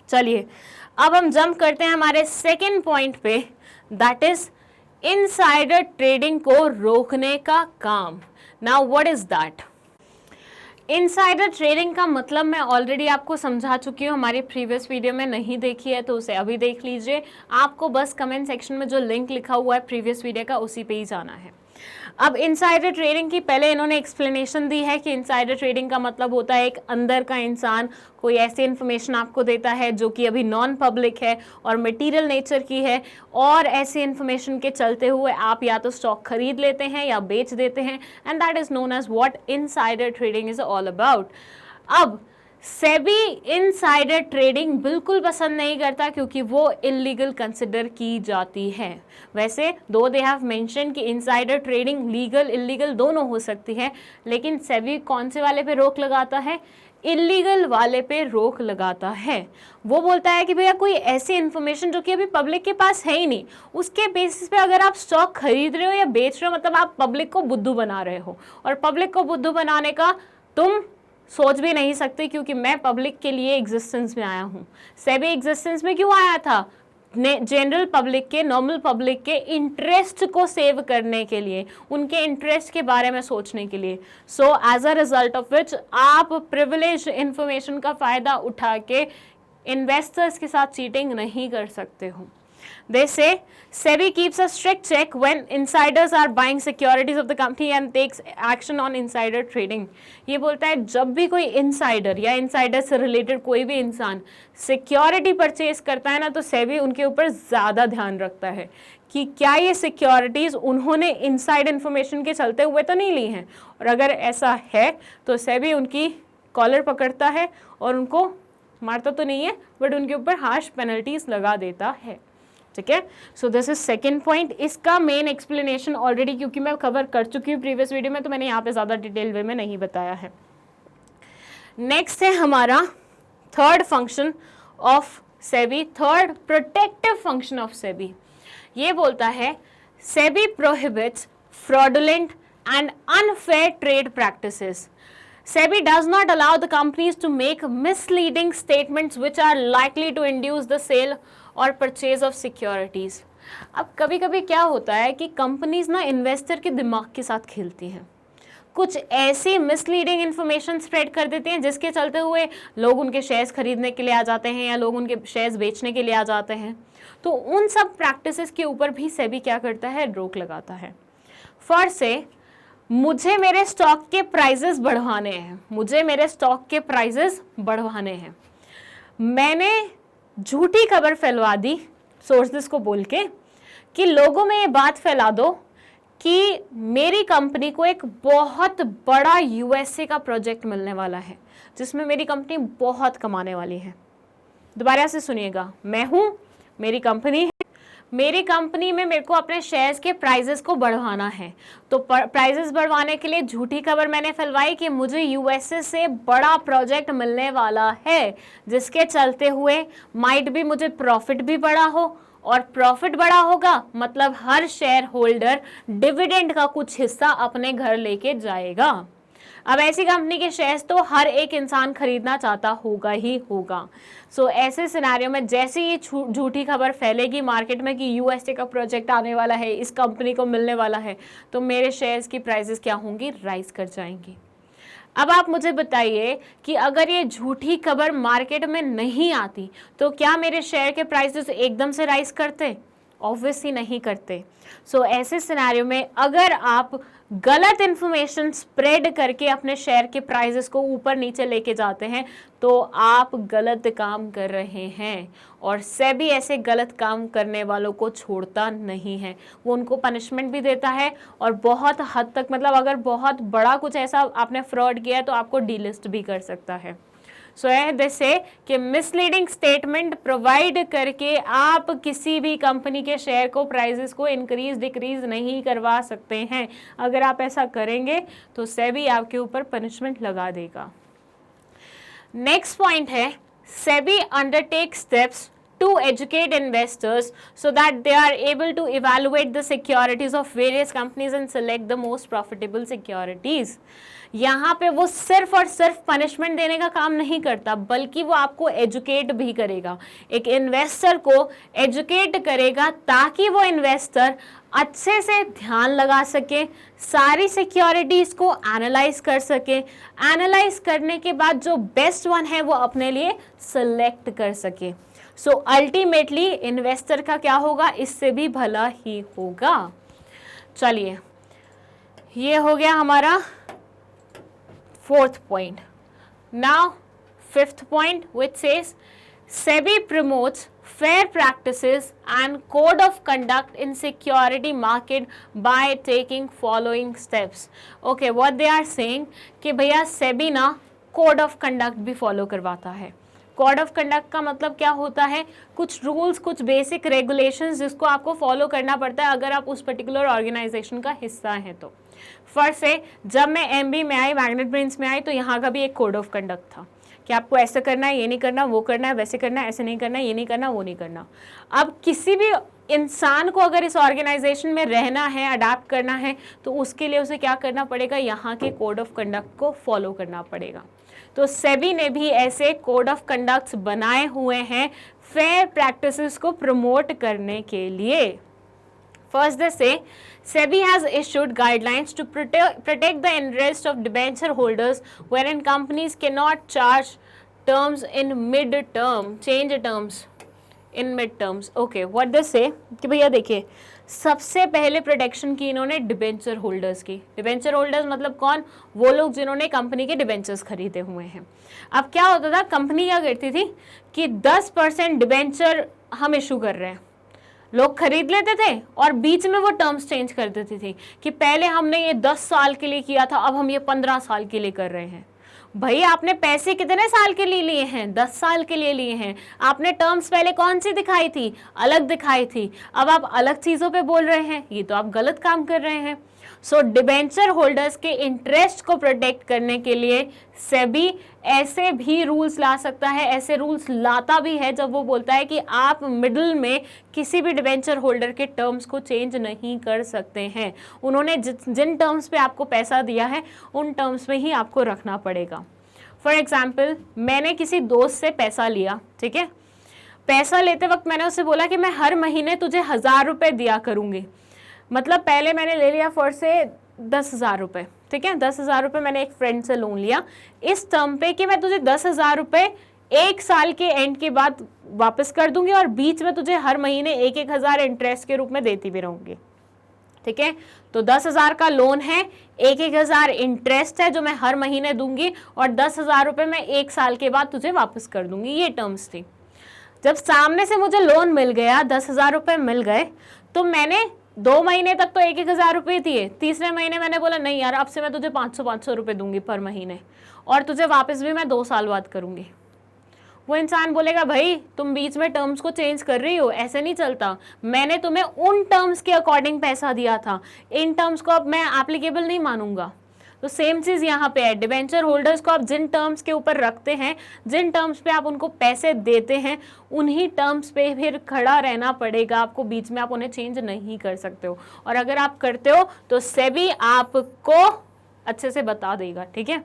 चलिए अब हम जंप करते हैं हमारे सेकेंड पॉइंट पे, दैट इज इनसाइडर ट्रेडिंग को रोकने का काम। Now what is that? Insider trading का मतलब मैं ऑलरेडी आपको समझा चुकी हूँ, हमारी प्रीवियस वीडियो में नहीं देखी है तो उसे अभी देख लीजिए। आपको बस कमेंट सेक्शन में जो लिंक लिखा हुआ है प्रीवियस वीडियो का उसी पे ही जाना है। अब इनसाइडर ट्रेडिंग की पहले इन्होंने एक्सप्लेनेशन दी है कि इनसाइडर ट्रेडिंग का मतलब होता है एक अंदर का इंसान कोई ऐसी इन्फॉर्मेशन आपको देता है जो कि अभी नॉन पब्लिक है और मटेरियल नेचर की है, और ऐसी इन्फॉर्मेशन के चलते हुए आप या तो स्टॉक खरीद लेते हैं या बेच देते हैं, and that is known as what insider trading is all about. अब सेबी इनसाइडर ट्रेडिंग बिल्कुल पसंद नहीं करता क्योंकि वो इलीगल कंसिडर की जाती है। वैसे दो दे हैव मेंशन कि इनसाइडर ट्रेडिंग लीगल इलीगल दोनों हो सकती है, लेकिन सेबी कौन से वाले पे रोक लगाता है? इलीगल वाले पे रोक लगाता है। वो बोलता है कि भैया कोई ऐसी इन्फॉर्मेशन जो कि अभी पब्लिक के पास है ही नहीं, उसके बेसिस पे अगर आप स्टॉक खरीद रहे हो या बेच रहे हो, मतलब आप पब्लिक को बुद्धू बना रहे हो, और पब्लिक को बुद्धू बनाने का तुम सोच भी नहीं सकते क्योंकि मैं पब्लिक के लिए एग्जिस्टेंस में आया हूँ। सेबी एग्जिस्टेंस में क्यों आया था? जनरल पब्लिक के, नॉर्मल पब्लिक के इंटरेस्ट को सेव करने के लिए, उनके इंटरेस्ट के बारे में सोचने के लिए। So as a result of which आप प्रिविलेज इंफॉर्मेशन का फ़ायदा उठा के इन्वेस्टर्स के साथ चीटिंग नहीं कर सकते हो। They say SEBI keeps a strict check when insiders are buying securities of the company and takes action on insider trading. ये बोलता है जब भी कोई इंसाइडर या इंसाइडर से रिलेटेड कोई भी इंसान सिक्योरिटी परचेज करता है ना, तो सेबी उनके ऊपर ज़्यादा ध्यान रखता है कि क्या ये सिक्योरिटीज़ उन्होंने इनसाइड इन्फॉर्मेशन के चलते हुए तो नहीं ली हैं, और अगर ऐसा है तो सेबी उनकी कॉलर पकड़ता है और उनको मारता तो नहीं है बट उनके ऊपर हार्श पेनल्टीज लगा देता है, ठीक है। So this is second point. इसका मेन एक्सप्लेनेशन ऑलरेडी क्योंकि मैं कवर कर चुकी हूँ प्रीवियस वीडियो में, तो मैंने यहाँ पे ज़्यादा डिटेल वे में नहीं बताया है। नेक्स्ट है हमारा third function of SEBI, third protective function of SEBI. ये बोलता है SEBI prohibits fraudulent and unfair trade practices. SEBI does not allow the companies to make misleading statements which are likely to induce the sale or purchase of securities. अब कभी कभी क्या होता है कि कंपनीज ना इन्वेस्टर के दिमाग के साथ खेलती हैं। कुछ ऐसी मिसलीडिंग इन्फॉर्मेशन स्प्रेड कर देते हैं जिसके चलते हुए लोग उनके शेयर्स खरीदने के लिए आ जाते हैं या लोग उनके शेयर्स बेचने के लिए आ जाते हैं। तो उन सब प्रैक्टिसेस के ऊपर भी सेबी क्या करता है, रोक लगाता है। फर्स्ट से मुझे मेरे स्टॉक के प्राइजेस बढ़वाने हैं, मुझे मेरे स्टॉक के प्राइजेस बढ़वाने हैं, मैंने झूठी खबर फैलवा दी सोर्सेस को बोल के कि लोगों में ये बात फैला दो कि मेरी कंपनी को एक बहुत बड़ा यूएसए का प्रोजेक्ट मिलने वाला है जिसमें मेरी कंपनी बहुत कमाने वाली है। दोबारा से सुनिएगा, मैं हूं, मेरी कंपनी है, मेरी कंपनी में मेरे को अपने शेयर्स के प्राइजेस को बढ़वाना है। तो प्राइजेस बढ़वाने के लिए झूठी खबर मैंने फैलवाई कि मुझे यूएसए से बड़ा प्रोजेक्ट मिलने वाला है, जिसके चलते हुए माइट भी मुझे प्रॉफिट भी बड़ा हो, और प्रॉफिट बड़ा होगा मतलब हर शेयर होल्डर डिविडेंड का कुछ हिस्सा अपने घर लेके जाएगा। अब ऐसी कंपनी के शेयर्स तो हर एक इंसान खरीदना चाहता होगा ही होगा। सो ऐसे सिनेरियो में जैसे ये झूठी खबर फैलेगी मार्केट में कि यूएसए का प्रोजेक्ट आने वाला है, इस कंपनी को मिलने वाला है, तो मेरे शेयर्स की प्राइसेस क्या होंगी, राइज कर जाएंगी। अब आप मुझे बताइए कि अगर ये झूठी खबर मार्केट में नहीं आती तो क्या मेरे शेयर के प्राइसेस एकदम से राइज करते? ऑब्वियसली नहीं करते। सो ऐसे सिनेरियो में अगर आप गलत इन्फॉर्मेशन स्प्रेड करके अपने शेयर के प्राइसेस को ऊपर नीचे लेके जाते हैं तो आप गलत काम कर रहे हैं, और सेबी ऐसे गलत काम करने वालों को छोड़ता नहीं है, वो उनको पनिशमेंट भी देता है और बहुत हद तक मतलब अगर बहुत बड़ा कुछ ऐसा आपने फ्रॉड किया है तो आपको डीलिस्ट भी कर सकता है। सो जैसे कि मिसलीडिंग स्टेटमेंट प्रोवाइड करके आप किसी भी कंपनी के शेयर को प्राइसेस को इंक्रीज डिक्रीज नहीं करवा सकते हैं। अगर आप ऐसा करेंगे तो सेबी आपके ऊपर पनिशमेंट लगा देगा। नेक्स्ट पॉइंट है, SEBI undertake steps to educate investors so that they are able to evaluate the securities of various companies and select the most profitable securities। यहाँ पे वो सिर्फ और सिर्फ पनिशमेंट देने का काम नहीं करता बल्कि वो आपको एजुकेट भी करेगा, एक इन्वेस्टर को एजुकेट करेगा ताकि वो इन्वेस्टर अच्छे से ध्यान लगा सके, सारी सिक्योरिटीज को एनालाइज कर सके, एनालाइज करने के बाद जो बेस्ट वन है वो अपने लिए सिलेक्ट कर सके। सो अल्टीमेटली इन्वेस्टर का क्या होगा, इससे भी भला ही होगा। चलिए, ये हो गया हमारा fourth point. Now fifth point which says SEBI promotes fair practices and code of conduct in security market by taking following steps। Okay, what they are saying कि भैया सेबी ना कोड ऑफ कंडक्ट भी फॉलो करवाता है। कोड ऑफ कंडक्ट का मतलब क्या होता है, कुछ रूल्स, कुछ बेसिक रेगुलेशंस जिसको आपको फॉलो करना पड़ता है अगर आप उस पर्टिकुलर ऑर्गेनाइजेशन का हिस्सा हैं। तो फर्स्ट से जब मैं एमबी में आई, मैग्नेट ब्रेन्स में आई, तो यहाँ का भी एक कोड ऑफ कंडक्ट था कि आपको ऐसा करना है, ये नहीं करना, वो करना है, वैसे करना है, ऐसे नहीं करना, ये नहीं करना, वो नहीं करना। अब किसी भी इंसान को अगर इस ऑर्गेनाइजेशन में रहना है, अडाप्ट करना है, तो उसके लिए उसे क्या करना पड़ेगा, यहाँ के कोड ऑफ कंडक्ट को फॉलो करना पड़ेगा। तो सेबी ने भी ऐसे कोड ऑफ कंडक्ट्स बनाए हुए हैं फेयर प्रैक्टिसेस को प्रमोट करने के लिए। First, they say SEBI has issued guidelines to protect the interest of debenture holders wherein companies cannot charge terms in mid-term, change terms in mid-terms। Okay, what they say कि भैया देखिए, सबसे पहले प्रोटेक्शन की इन्होंने डिबेंचर होल्डर्स की। डिबेंचर होल्डर्स मतलब कौन, वो लोग जिन्होंने कंपनी के डिबेंचर्स खरीदे हुए हैं। अब क्या होता था, कंपनी क्या करती थी कि 10% डिबेंचर हम इशू कर रहे हैं, लोग खरीद लेते थे और बीच में वो टर्म्स चेंज कर देती थी कि पहले हमने ये 10 साल के लिए किया था, अब हम ये 15 साल के लिए कर रहे हैं। भाई आपने पैसे कितने साल के लिए लिए हैं, 10 साल के लिए लिए हैं। आपने टर्म्स पहले कौन सी दिखाई थी, अलग दिखाई थी, अब आप अलग चीज़ों पे बोल रहे हैं, ये तो आप गलत काम कर रहे हैं। सो डिबेंचर होल्डर्स के इंटरेस्ट को प्रोटेक्ट करने के लिए सेबी ऐसे भी रूल्स ला सकता है, ऐसे रूल्स लाता भी है जब वो बोलता है कि आप मिडिल में किसी भी डिबेंचर होल्डर के टर्म्स को चेंज नहीं कर सकते हैं। उन्होंने जिन टर्म्स पे आपको पैसा दिया है उन टर्म्स में ही आपको रखना पड़ेगा। फॉर एग्जाम्पल, मैंने किसी दोस्त से पैसा लिया, ठीक है, पैसा लेते वक्त मैंने उससे बोला कि मैं हर महीने तुझे 1000 रुपये दिया करूँगी। मतलब पहले मैंने ले लिया फॉर से 10,000 रुपये, ठीक है, 10,000 रुपये मैंने एक फ्रेंड से लोन लिया इस टर्म पे कि मैं तुझे 10,000 रुपये 1 साल के एंड के बाद वापस कर दूंगी और बीच में तुझे हर महीने 1,000 इंटरेस्ट के रूप में देती भी रहूंगी। ठीक है, तो 10,000 का लोन है, 1,000 इंटरेस्ट है जो मैं हर महीने दूंगी और 10,000 रुपये मैं 1 साल के बाद तुझे वापस कर दूंगी, ये टर्म्स थी। जब सामने से मुझे लोन मिल गया, 10,000 रुपये मिल गए, तो मैंने 2 महीने तक तो 1,000 रुपये दिए। तीसरे महीने मैंने बोला नहीं यार, अब से मैं तुझे 500 रुपये दूंगी पर महीने और तुझे वापस भी मैं 2 साल बाद करूंगी। वो इंसान बोलेगा भाई तुम बीच में टर्म्स को चेंज कर रही हो, ऐसे नहीं चलता, मैंने तुम्हें उन टर्म्स के अकॉर्डिंग पैसा दिया था, इन टर्म्स को अब मैं एप्लीकेबल नहीं मानूंगा। तो सेम चीज यहाँ पे है, डिबेंचर होल्डर्स को आप जिन टर्म्स के ऊपर रखते हैं, जिन टर्म्स पे आप उनको पैसे देते हैं, उन्हीं टर्म्स पे फिर खड़ा रहना पड़ेगा आपको, बीच में आप उन्हें चेंज नहीं कर सकते हो। और अगर आप करते हो तो सेबी आपको अच्छे से बता देगा। ठीक है,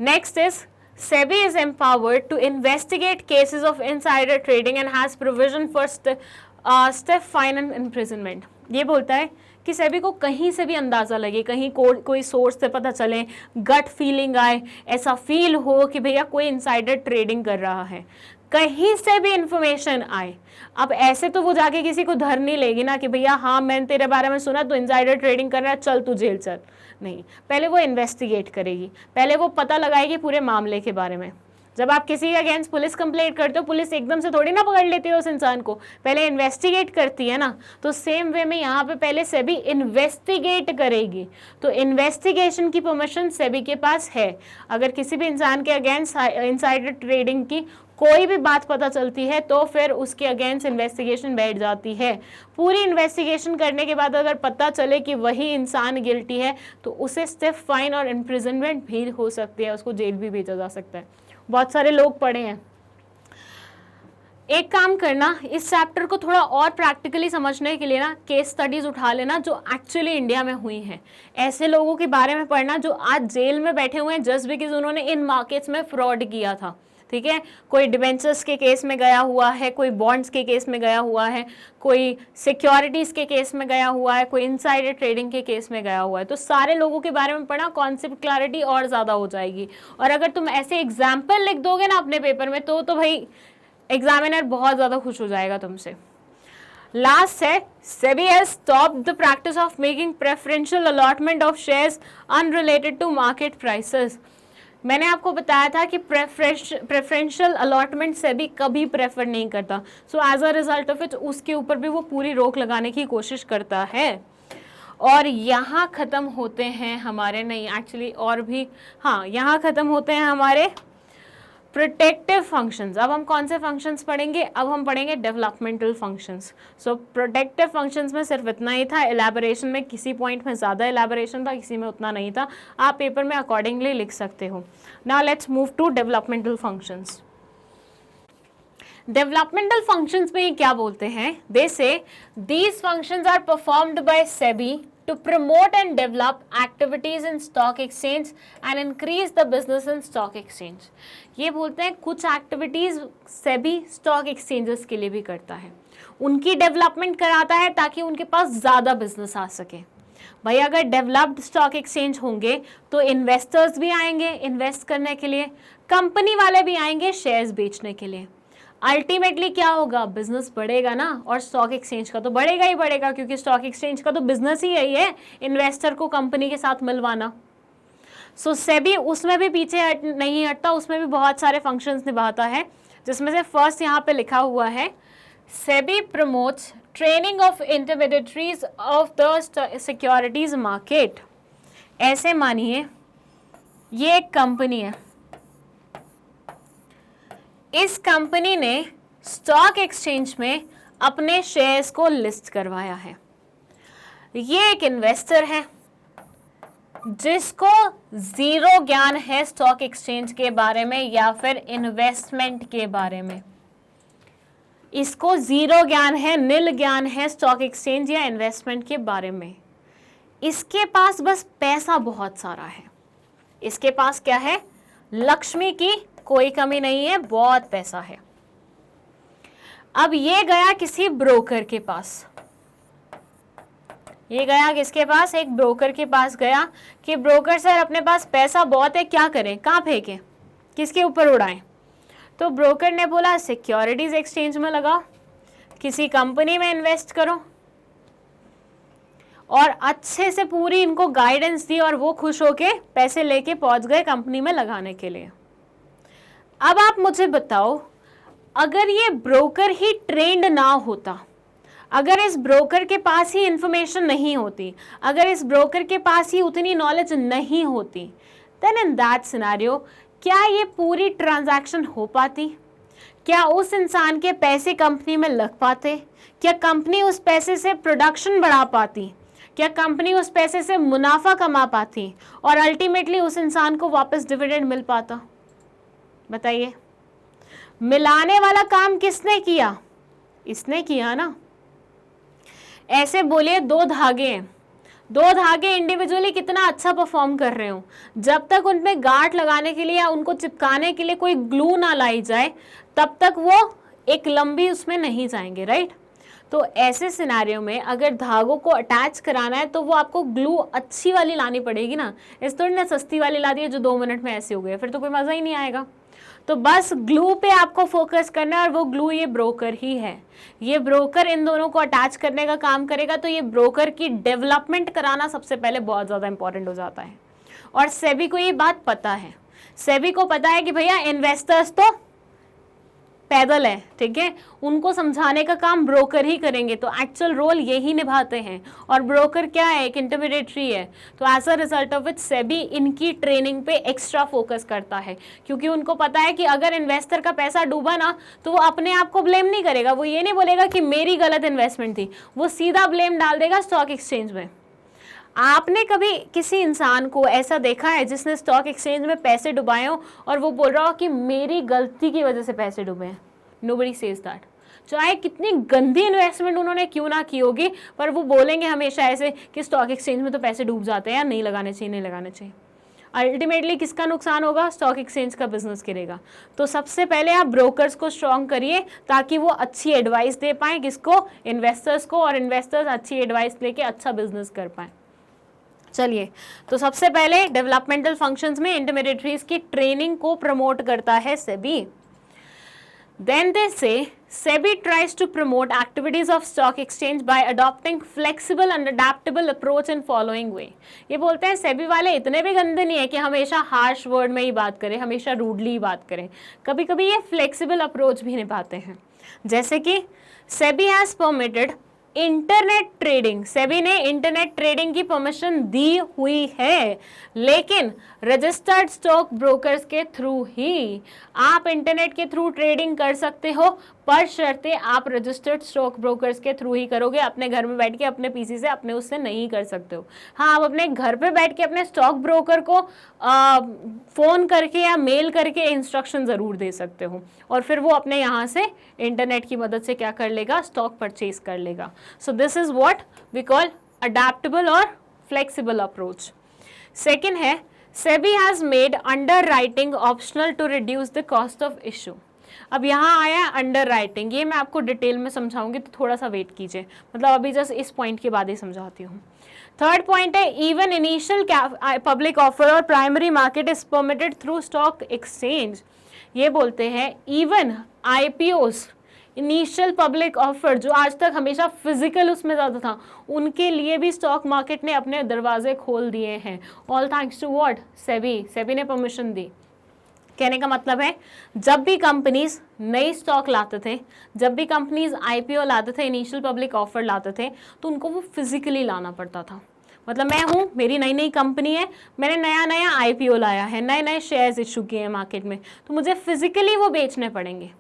next is SEBI is empowered to investigate cases of insider trading and has provision for stiff fine and imprisonment। ये बोलता है कि सेबी को कहीं से भी अंदाजा लगे, कहीं कोई सोर्स से पता चले, गट फीलिंग आए, ऐसा फील हो कि भैया कोई इनसाइडर ट्रेडिंग कर रहा है, कहीं से भी इंफॉर्मेशन आए। अब ऐसे तो वो जाके किसी को धर नहीं लेगी ना कि भैया हाँ मैंने तेरे बारे में सुना तो इनसाइडर ट्रेडिंग कर रहा है, चल तू जेल चल। नहीं, पहले वो इन्वेस्टिगेट करेगी, पहले वो पता लगाएगी पूरे मामले के बारे में। जब आप किसी के अगेंस्ट पुलिस कंप्लेंट करते हो, पुलिस एकदम से थोड़ी ना पकड़ लेती है उस इंसान को, पहले इन्वेस्टिगेट करती है ना। तो सेम वे में यहाँ पे पहले सेबी इन्वेस्टिगेट करेगी। तो इन्वेस्टिगेशन की परमिशन सेबी के पास है। अगर किसी भी इंसान के अगेंस्ट इनसाइडर ट्रेडिंग की कोई भी बात पता चलती है तो फिर उसके अगेंस्ट इन्वेस्टिगेशन बैठ जाती है। पूरी इन्वेस्टिगेशन करने के बाद अगर पता चले कि वही इंसान गिल्टी है तो उसे स्टिफ फाइन और इम्प्रिजनमेंट भी हो सकती है, उसको जेल भी भेजा जा सकता है। बहुत सारे लोग पढ़े हैं। एक काम करना, इस चैप्टर को थोड़ा और प्रैक्टिकली समझने के लिए ना केस स्टडीज उठा लेना जो एक्चुअली इंडिया में हुई हैं। ऐसे लोगों के बारे में पढ़ना जो आज जेल में बैठे हुए हैं जस्ट बिकॉज उन्होंने इन मार्केट्स में फ्रॉड किया था। ठीक है, कोई डिबेंचर्स के केस में गया हुआ है, कोई बॉन्ड्स के केस में गया हुआ है, कोई सिक्योरिटीज के केस में गया हुआ है, कोई इनसाइडर ट्रेडिंग के केस में गया हुआ है। तो सारे लोगों के बारे में पढ़ा, कॉन्सेप्ट क्लैरिटी और ज़्यादा हो जाएगी। और अगर तुम ऐसे एग्जाम्पल लिख दोगे ना अपने पेपर में तो भाई एग्जामिनर बहुत ज़्यादा खुश हो जाएगा तुमसे। लास्ट है, SEBI has stopped the practice of making preferential allotment of shares unrelated to market prices. मैंने आपको बताया था कि प्रेफरेंशियल अलॉटमेंट सेबी कभी प्रेफर नहीं करता। So as a result of it उसके ऊपर भी वो पूरी रोक लगाने की कोशिश करता है। और यहाँ ख़त्म होते हैं हमारे, नहीं एक्चुअली और भी, हाँ यहाँ ख़त्म होते हैं हमारे प्रोटेक्टिव फंक्शंस। अब हम कौन से फंक्शंस पढ़ेंगे? अब हम पढ़ेंगे डेवलपमेंटल फंक्शंस। सो प्रोटेक्टिव फंक्शंस में सिर्फ इतना ही था, एलैबोरेशन में किसी पॉइंट में ज़्यादा एलैबोरेशन था, किसी में उतना नहीं था। आप पेपर में अकॉर्डिंगली लिख सकते हो। Now let's move to developmental functions. Developmental functions में ये क्या बोलते हैं? They say these functions are performed by SEBI to promote and develop activities in stock exchange and increase the business in stock exchange। ये बोलते हैं कुछ एक्टिविटीज सेबी स्टॉक एक्सचेंजेस के लिए भी करता है, उनकी डेवलपमेंट कराता है ताकि उनके पास ज़्यादा बिजनेस आ सके। भाई अगर डेवलप्ड स्टॉक एक्सचेंज होंगे तो इन्वेस्टर्स भी आएंगे इन्वेस्ट करने के लिए, कंपनी वाले भी आएंगे शेयर्स बेचने के लिए। अल्टीमेटली क्या होगा? बिजनेस बढ़ेगा ना, और स्टॉक एक्सचेंज का तो बढ़ेगा ही बढ़ेगा क्योंकि स्टॉक एक्सचेंज का तो बिजनेस ही यही है, इन्वेस्टर को कंपनी के साथ मिलवाना। सो सेबी उसमें भी पीछे नहीं हटता, उसमें भी बहुत सारे फंक्शंस निभाता है, जिसमें से फर्स्ट यहाँ पे लिखा हुआ है SEBI promotes training of intermediaries of the securities market. ऐसे मानिए ये एक कंपनी है, इस कंपनी ने स्टॉक एक्सचेंज में अपने शेयर्स को लिस्ट करवाया है। ये एक इन्वेस्टर है जिसको जीरो ज्ञान है स्टॉक एक्सचेंज के बारे में या फिर इन्वेस्टमेंट के बारे में। इसको जीरो ज्ञान है, नील ज्ञान है स्टॉक एक्सचेंज या इन्वेस्टमेंट के बारे में। इसके पास बस पैसा बहुत सारा है, इसके पास क्या है? लक्ष्मी की कोई कमी नहीं है, बहुत पैसा है। अब ये गया किसी ब्रोकर के पास, ये गया किसके पास, एक ब्रोकर के पास गया कि ब्रोकर सर अपने पास पैसा बहुत है, क्या करें, कहाँ फेंकें, किसके ऊपर उड़ाएं। तो ब्रोकर ने बोला सिक्योरिटीज एक्सचेंज में लगाओ, किसी कंपनी में इन्वेस्ट करो, और अच्छे से पूरी इनको गाइडेंस दी और वो खुश होके पैसे लेके पहुंच गए कंपनी में लगाने के लिए। अब आप मुझे बताओ, अगर ये ब्रोकर ही ट्रेंड ना होता, अगर इस ब्रोकर के पास ही इंफॉर्मेशन नहीं होती, अगर इस ब्रोकर के पास ही उतनी नॉलेज नहीं होती, देन इन दैट सिनेरियो क्या ये पूरी ट्रांजैक्शन हो पाती? क्या उस इंसान के पैसे कंपनी में लग पाते? क्या कंपनी उस पैसे से प्रोडक्शन बढ़ा पाती? क्या कंपनी उस पैसे से मुनाफा कमा पाती और अल्टीमेटली उस इंसान को वापस डिविडेंड मिल पाता? बताइए, मिलाने वाला काम किसने किया? इसने किया ना। ऐसे बोलिए दो धागे हैं, दो धागे इंडिविजुअली कितना अच्छा परफॉर्म कर रहे हो, जब तक उनमें गांठ लगाने के लिए या उनको चिपकाने के लिए कोई ग्लू ना लाई जाए तब तक वो एक लंबी उसमें नहीं जाएंगे, राइट। तो ऐसे सिनेरियो में अगर धागों को अटैच कराना है तो वो आपको ग्लू अच्छी वाली लानी पड़ेगी ना, इस थोड़ी ना सस्ती वाली ला दी है जो 2 मिनट में ऐसे हो गए, फिर तो कोई मज़ा ही नहीं आएगा। तो बस ग्लू पे आपको फोकस करना है और वो ग्लू ये ब्रोकर ही है। ये ब्रोकर इन दोनों को अटैच करने का काम करेगा। तो ये ब्रोकर की डेवलपमेंट कराना सबसे पहले बहुत ज़्यादा इंपॉर्टेंट हो जाता है। और सेबी को ये बात पता है, सेबी को पता है कि भैया इन्वेस्टर्स तो पैदल है, ठीक है, उनको समझाने का काम ब्रोकर ही करेंगे, तो एक्चुअल रोल यही निभाते हैं। और ब्रोकर क्या है, एक इंटरमीडिएटरी है। तो as a result of which SEBI इनकी ट्रेनिंग पे एक्स्ट्रा फोकस करता है, क्योंकि उनको पता है कि अगर इन्वेस्टर का पैसा डूबा ना तो वो अपने आप को ब्लेम नहीं करेगा, वो ये नहीं बोलेगा कि मेरी गलत इन्वेस्टमेंट थी, वो सीधा ब्लेम डाल देगा स्टॉक एक्सचेंज में। आपने कभी किसी इंसान को ऐसा देखा है जिसने स्टॉक एक्सचेंज में पैसे डुबाए हो और वो बोल रहा हो कि मेरी गलती की वजह से पैसे डूबे हैं? Nobody says that. चाहे कितनी गंदी इन्वेस्टमेंट उन्होंने क्यों ना की होगी, पर वो बोलेंगे हमेशा ऐसे कि स्टॉक एक्सचेंज में तो पैसे डूब जाते हैं, नहीं लगाने चाहिए, नहीं लगाने चाहिए। अल्टीमेटली किसका नुकसान होगा? स्टॉक एक्सचेंज का बिजनेस गिरेगा। तो सबसे पहले आप ब्रोकर्स को स्ट्रॉन्ग करिए ताकि वो अच्छी एडवाइस दे पाएँ, किसको? इन्वेस्टर्स को, और इन्वेस्टर्स अच्छी एडवाइस लेके अच्छा बिजनेस कर पाएँ। चलिए, तो सबसे पहले डेवलपमेंटल फंक्शंस में इंटरमीडिएटरीज की ट्रेनिंग को प्रमोट करता है SEBI. Then they say SEBI tries to promote activities of stock exchange by adopting flexible and adaptable approach in following way। ये बोलते हैं सेबी वाले इतने भी गंदे नहीं है कि हमेशा हार्श वर्ड में ही बात करें, हमेशा रूडली ही बात करें, कभी कभी ये फ्लेक्सिबल अप्रोच भी निभाते हैं। जैसे कि SEBI has permitted internet trading, SEBI ने इंटरनेट ट्रेडिंग की परमिशन दी हुई है, लेकिन रजिस्टर्ड स्टॉक ब्रोकर्स के थ्रू ही। आप इंटरनेट के थ्रू ट्रेडिंग कर सकते हो, पर शर्ते आप रजिस्टर्ड स्टॉक ब्रोकर्स के थ्रू ही करोगे। अपने घर में बैठ के अपने पीसी से अपने उससे नहीं कर सकते हो। हाँ, आप अपने घर पे बैठ के अपने स्टॉक ब्रोकर को फ़ोन करके या मेल करके इंस्ट्रक्शन ज़रूर दे सकते हो, और फिर वो अपने यहाँ से इंटरनेट की मदद से क्या कर लेगा? स्टॉक परचेज कर लेगा। So this is what we call adaptable और फ्लेक्सिबल अप्रोच। सेकेंड है, SEBI has made underwriting optional to reduce the cost of issue. अब यहाँ आया अंडर राइटिंग, ये मैं आपको डिटेल में समझाऊंगी, तो थोड़ा सा वेट कीजिए, मतलब अभी जस्ट इस पॉइंट के बाद ही समझाती हूँ। थर्ड पॉइंट है, इवन इनिशियल पब्लिक ऑफर और primary market is permitted through stock exchange. ये बोलते हैं even IPOs, initial public offer, जो आज तक हमेशा फिजिकल उसमें ज़्यादा था, उनके लिए भी स्टॉक मार्केट ने अपने दरवाजे खोल दिए हैं। All thanks to what? SEBI. SEBI ने परमिशन दी। कहने का मतलब है, जब भी कंपनीज नई स्टॉक लाते थे, जब भी कंपनीज IPO लाते थे, इनिशियल पब्लिक ऑफर लाते थे, तो उनको वो फिजिकली लाना पड़ता था। मतलब मैं हूँ, मेरी नई नई कंपनी है, मैंने नया नया IPO लाया है, नए नए शेयर्स इशू किए हैं मार्केट में, तो मुझे फिजिकली वो बेचने पड़ेंगे।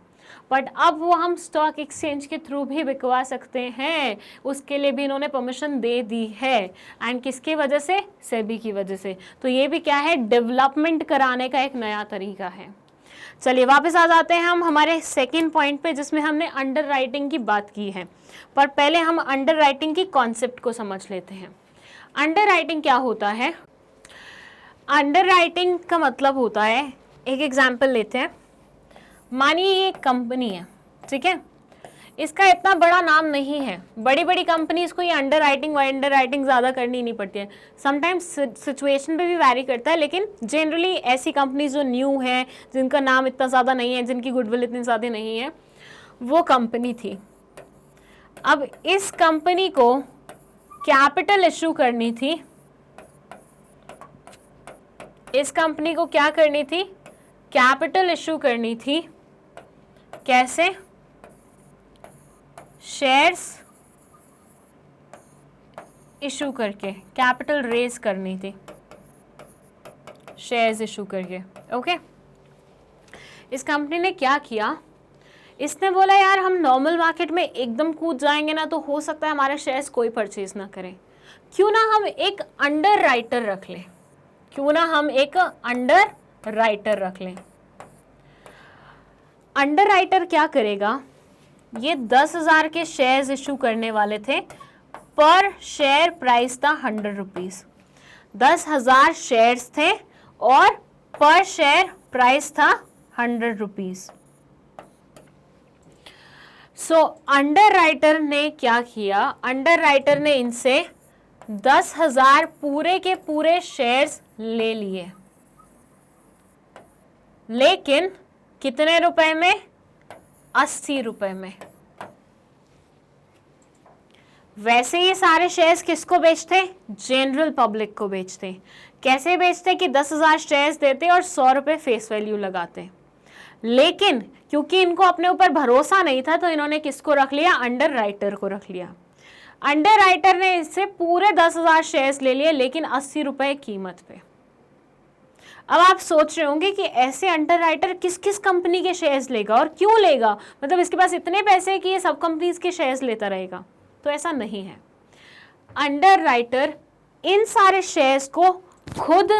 बट अब वो हम स्टॉक एक्सचेंज के थ्रू भी बिकवा सकते हैं, उसके लिए भी इन्होंने परमिशन दे दी है। एंड किसकी वजह से? सेबी की वजह से। तो ये भी क्या है? डेवलपमेंट कराने का एक नया तरीका है। चलिए वापस आ जाते हैं हम हमारे सेकेंड पॉइंट पे, जिसमें हमने अंडर राइटिंग की बात की है। पर पहले हम अंडर राइटिंग की कॉन्सेप्ट को समझ लेते हैं। अंडर राइटिंग क्या होता है? अंडर राइटिंग का मतलब होता है, एक एग्जाम्पल लेते हैं। मानिए ये एक कंपनी है, ठीक है, इसका इतना बड़ा नाम नहीं है। बड़ी बड़ी कंपनीज को ये अंडर राइटिंग ज़्यादा करनी नहीं पड़ती है। समटाइम्स सिचुएशन पे भी वैरी करता है, लेकिन जनरली ऐसी कंपनीज जो न्यू है, जिनका नाम इतना ज़्यादा नहीं है, जिनकी गुडविल इतनी ज़्यादा नहीं है, वो कंपनी थी। अब इस कंपनी को कैपिटल इशू करनी थी। इस कंपनी को क्या करनी थी? कैपिटल इशू करनी थी। कैसे? शेयर्स इशू करके कैपिटल रेज करनी थी, शेयर्स इशू करके। ओके, इस कंपनी ने क्या किया? इसने बोला यार हम नॉर्मल मार्केट में एकदम कूद जाएंगे ना तो हो सकता है हमारे शेयर्स कोई परचेज ना करें, क्यों ना हम एक अंडर राइटर रख लें, क्यों ना हम एक अंडर राइटर रख लें। अंडर राइटर क्या करेगा? ये 10,000 के शेयर्स इशू करने वाले थे, पर शेयर प्राइस था 100 रुपीज। 10,000 शेयर्स थे और पर शेयर प्राइस था 100 रुपीज। सो अंडर राइटर ने क्या किया? अंडर राइटर ने इनसे 10,000 पूरे के पूरे शेयर्स ले लिए, लेकिन कितने रुपए में? 80 रुपए में। वैसे ये सारे शेयर्स किसको बेचते? जनरल पब्लिक को बेचते। कैसे बेचते? कि 10,000 शेयर्स देते और 100 रुपए फेस वैल्यू लगाते। लेकिन क्योंकि इनको अपने ऊपर भरोसा नहीं था तो इन्होंने किसको रख लिया? अंडर राइटर को रख लिया। अंडर राइटर ने इससे पूरे 10,000 शेयर्स ले लिए, लेकिन 80 रुपए कीमत पे। अब आप सोच रहे होंगे कि ऐसे अंडर राइटर किस किस कंपनी के शेयर्स लेगा और क्यों लेगा? मतलब इसके पास इतने पैसे कि ये सब कंपनीज के शेयर्स लेता रहेगा? तो ऐसा नहीं है। अंडर राइटर इन सारे शेयर्स को खुद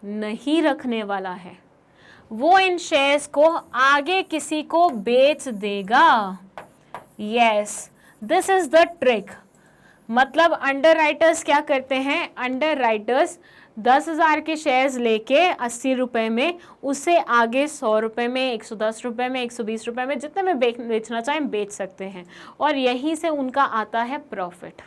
नहीं रखने वाला है, वो इन शेयर्स को आगे किसी को बेच देगा। Yes, this is the trick. मतलब अंडर राइटर्स क्या करते हैं? अंडर राइटर्स 10,000 के शेयर्स लेके 80 रुपए में उसे आगे 100 रुपए में, 110 रुपए में, 120 रुपए में, जितने में बेचना चाहें बेच सकते हैं, और यहीं से उनका आता है प्रॉफिट।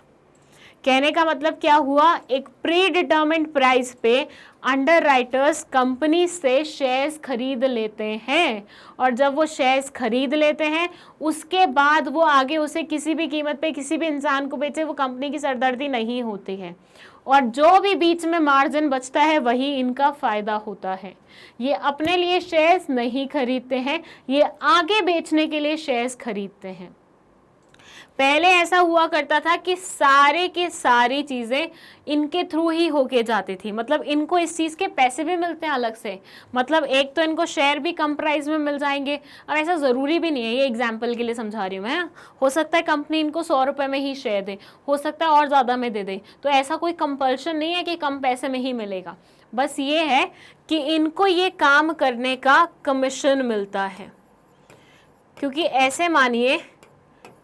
कहने का मतलब क्या हुआ? एक प्री डिटर्मिन्ड प्राइस पे अंडर राइटर्स कंपनी से शेयर्स खरीद लेते हैं, और जब वो शेयर्स खरीद लेते हैं उसके बाद वो आगे उसे किसी भी कीमत पे किसी भी इंसान को बेचे, वो कंपनी की सरदर्दी नहीं होती है, और जो भी बीच में मार्जिन बचता है वही इनका फायदा होता है। ये अपने लिए शेयर्स नहीं खरीदते हैं, ये आगे बेचने के लिए शेयर्स खरीदते हैं। पहले ऐसा हुआ करता था कि सारे के सारी चीज़ें इनके थ्रू ही होके जाती थी, मतलब इनको इस चीज़ के पैसे भी मिलते हैं अलग से, मतलब एक तो इनको शेयर भी कम प्राइस में मिल जाएंगे। अब ऐसा ज़रूरी भी नहीं है, ये एग्जांपल के लिए समझा रही हूँ मैं। हो सकता है कंपनी इनको 100 रुपये में ही शेयर दे, हो सकता है और ज़्यादा में दे दे, तो ऐसा कोई कंपल्शन नहीं है कि कम पैसे में ही मिलेगा। बस ये है कि इनको ये काम करने का कमीशन मिलता है, क्योंकि ऐसे मानिए